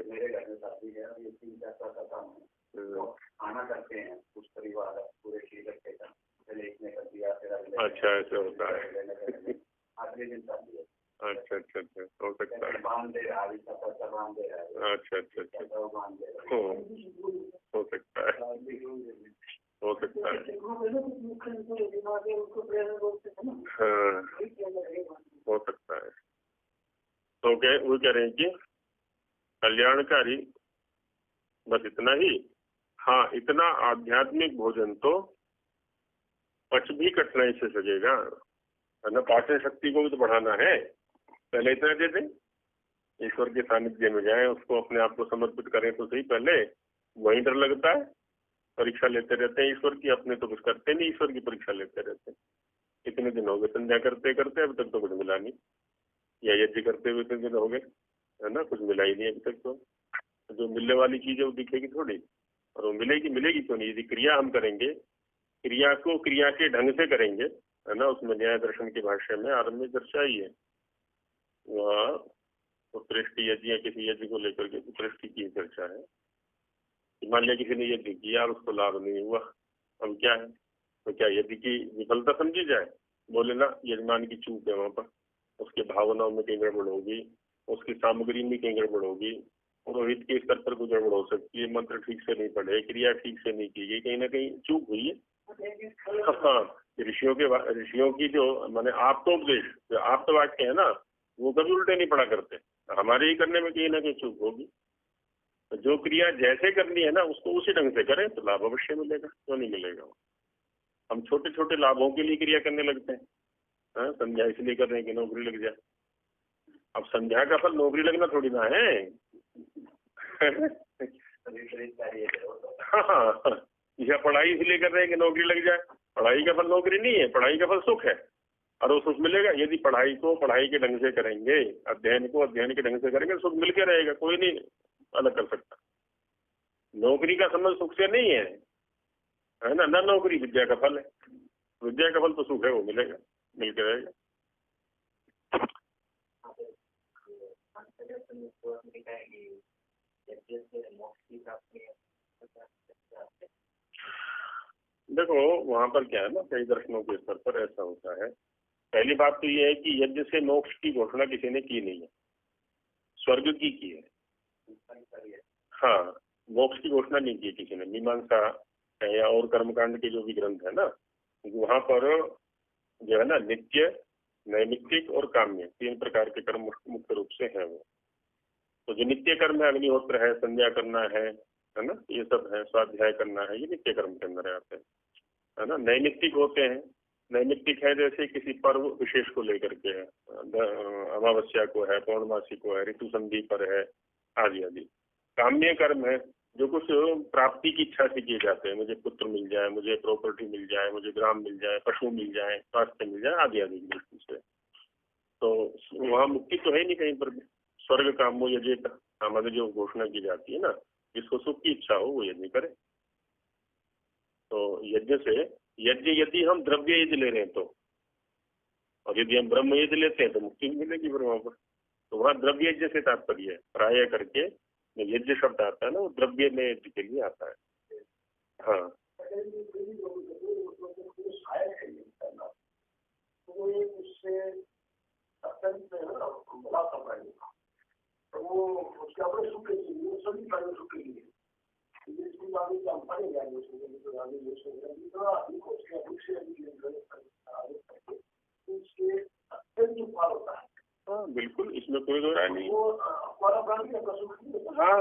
मेरे घर में शादी है, ये 3-4 साल का काम है, खाना करते हैं उस परिवार पूरे शीलक के साथ, पहले इसने कर दिया, फिर अच्छा ऐसा होता है। आखिरी दिन शादी है। अच्छा अच्छा अच्छा, हो सकता है। बांध दे रहा है, बांध दे रहा है। अच्छा अच्छा अच्छा, बांध दे रहा है, हो सकता है, हो सकता है। हाँ, हो सकता है। तो क्या वो कह रहे हैं कि कल्याणकारी बस इतना ही। हाँ, इतना आध्यात्मिक भोजन तो पच भी कठिनाई से सकेगा, है ना। पाचन शक्ति को भी तो बढ़ाना है। पहले इतना दे दें, ईश्वर के सानिध्य में जाएं, उसको अपने आप को समर्पित करें तो सही। पहले वहीं डर लगता है, परीक्षा लेते रहते हैं ईश्वर की, अपने तो कुछ करते नहीं, ईश्वर की परीक्षा लेते रहते हैं। इतने दिन हो गए संध्या करते करते, अभी तक तो कुछ मिला नहीं। या यज्ञ करते हुए इतने दिन हो गए, है ना, कुछ मिला ही नहीं अभी तक। तो जो मिलने वाली चीज है वो दिखेगी थोड़ी, और वो मिलेगी क्यों नहीं? यदि क्रिया हम करेंगे क्रिया को क्रिया के ढंग से करेंगे, है ना। उसमें न्याय दर्शन की भाषा में आरंभ में चर्चा ही है, वहाँ उत्कृष्ट यज्ञ या किसी यज्ञ को लेकर के उत्कृष्ट की चर्चा है। मान लिया किसी ने यज्ञ किया और उसको लाभ नहीं हुआ, अब क्या है, तो क्या यज्ञ की विफलता समझी जाए? बोले ना, यजमान की चूक है, वहां पर उसके भावनाओं में कहीं गड़बड़ होगी, उसकी सामग्री में कहीं गड़बड़ होगी, पुरोहित के स्तर पर कोई गड़बड़ हो सकती है, मंत्र ठीक से नहीं पढ़े, क्रिया ठीक से नहीं की गई, कहीं ना कहीं चूक हुई है। हाँ, ऋषियों की जो माने आप्तोपदेश, जो आप्तवाक्य है ना, वो कभी उल्टे नहीं पड़ा करते, हमारे ही करने में कहीं ना कहीं चूक होगी। तो जो क्रिया जैसे करनी है ना, उसको उसी ढंग से करें तो लाभ अवश्य मिलेगा, क्यों नहीं मिलेगा। हम छोटे छोटे लाभों के लिए क्रिया करने लगते हैं, हाँ, संध्या इसलिए कर रहे हैं कि नौकरी लग जाए। अब संध्या का फल नौकरी लगना थोड़ी ना है। हाँ, या पढ़ाई इसलिए कर रहे हैं कि नौकरी लग जाए, पढ़ाई का फल नौकरी नहीं है, पढ़ाई का फल सुख है, और वो सुख मिलेगा यदि पढ़ाई को पढ़ाई के ढंग से करेंगे, अध्ययन को अध्ययन के ढंग से करेंगे, सुख मिलके रहेगा, कोई नहीं अलग कर सकता। नौकरी का संबंध सुख से नहीं है ना, ना नौकरी विद्या का फल है, विद्या का फल तो सुख है, वो मिलेगा, मिलके रहेगा। देखो वहां पर क्या है ना, कई दर्शनों के स्तर पर ऐसा होता है। पहली बात तो ये है कि यज्ञ से मोक्ष की घोषणा किसी ने की नहीं है, स्वर्ग की है। हाँ, मोक्ष की घोषणा नहीं की किसी ने। मीमांसा या और कर्मकांड के जो भी ग्रंथ है ना, वहां पर जो है ना, नित्य, नैमित्तिक और काम्य, 3 प्रकार के कर्म मुख्य रूप से हैं वो। तो जो नित्य कर्म है, अग्निहोत्र है, संध्या करना है ना, ये सब है, स्वाध्याय करना है, ये नित्य कर्म के अंदर आते हैं, है ना। नैमित्तिक होते हैं, नैमित्तिक है जैसे किसी पर्व विशेष को लेकर के है, अमावस्या को है, पौर्णमासी को है, ऋतु संधि पर है, आदि आदि। काम्य कर्म है जो कुछ प्राप्ति की इच्छा से किए जाते हैं, मुझे पुत्र मिल जाए, मुझे प्रॉपर्टी मिल जाए, मुझे ग्राम मिल जाए, पशु मिल जाए, स्वास्थ्य मिल जाए, आदि आदि की दृष्टि से। तो वहाँ मुक्ति तो है नहीं कहीं पर भी। स्वर्ग कामो यजेत हमारे जो घोषणा की जाती है ना, जिसको सुख की इच्छा हो वो यज्ञ करे। तो यज्ञ से, यज्ञ यदि हम द्रव्य यज्ञ ले रहे हैं तो, और यदि हम ब्रह्म यज्ञ लेते हैं तो मुक्ति मिलेगी फिर वहां पर। तो वहाँ द्रव्य यज्ञ से तात्पर्य है, प्राय करके यज्ञ शब्द आता है ना, वो द्रव्य में यज्ञ के लिए आता है। हाँ, हाँ बिल्कुल, इसमें कोई दो राय नहीं। हाँ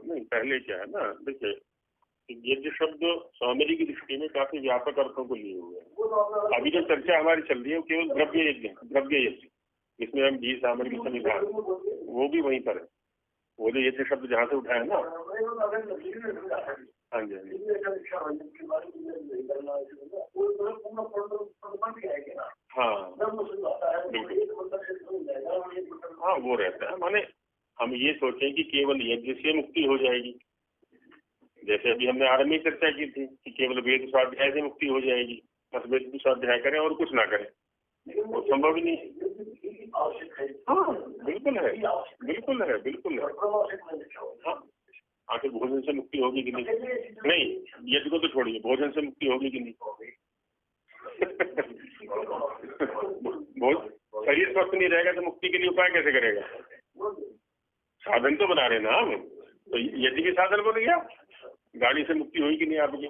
नहीं, पहले क्या है ना, देखिए यज्ञ शब्द स्वामी की दृष्टि में काफी व्यापक अर्थों को लिए हुए हैं। अभी जो चर्चा हमारी चल रही है वो केवल द्रव्य यज्ञ, द्रव्य यज्ञ, इसमें हम घी सामग्री संविधान वो भी वहीं पर है। वो जो यज्ञ शब्द जहाँ से उठाया ना, हाँ जी, हाँ हाँ, वो रहता है। माने हम ये सोचें कि केवल यज्ञ से मुक्ति हो जाएगी, जैसे अभी हमने आरंभ में चर्चा की थी कि केवल वेद स्वाध्याय से मुक्ति हो जाएगी, बस वेद स्वाध्याय करें और कुछ ना करें, वो संभव ही नहीं। हाँ बिल्कुल है, बिल्कुल है, बिल्कुल है। हाँ, आखिर भोजन से मुक्ति होगी कि नहीं? यज्ञ को तो छोड़िए, भोजन से मुक्ति होगी कि नहीं? शरीर स्वस्थ नहीं रहेगा तो मुक्ति के लिए उपाय कैसे करेगा? साधन तो बना रहे ना हम, तो यज्ञ भी साधन बन गया। गाड़ी से मुक्ति हुई कि नहीं आपकी?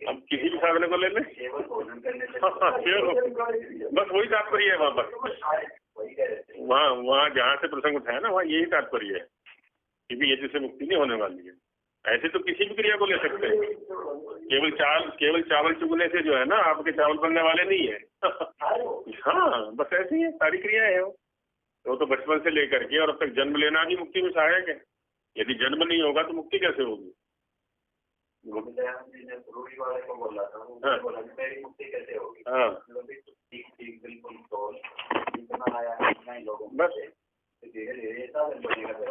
अब किसी भी साधन को ले लें, बस वही तात्पर्य है वहाँ पर। वहाँ जहाँ से प्रसंग उठाया ना, वहाँ यही तात्पर्य है कि यज्ञ से मुक्ति नहीं होने वाली है। ऐसे तो किसी भी क्रिया को ले सकते हैं, केवल चावल चुगने से जो है ना आपके चावल बनने वाले नहीं है। हाँ बस ऐसे ही है, सारी क्रियाएं हैं वो तो बचपन से लेकर के और अब तक जन्म लेना भी मुक्ति में सहायक है। यदि जन्म नहीं होगा तो मुक्ति कैसे होगी? वाले को बोला था, बोला मेरी मुक्ति कैसे होगी? बस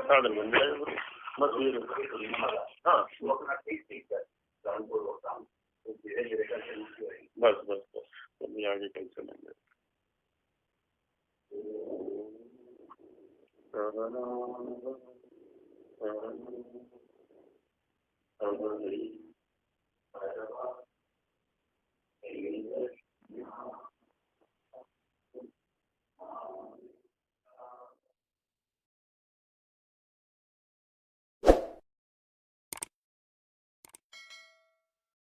साधन बन जाएगा। बस ये हाँ वो अपना ठीक ठीक कर ध्यानपूर्वक काम तो धीरे धीरे करके मुक्ति होगी। बस बस बस तो आगे कल चलेंगे।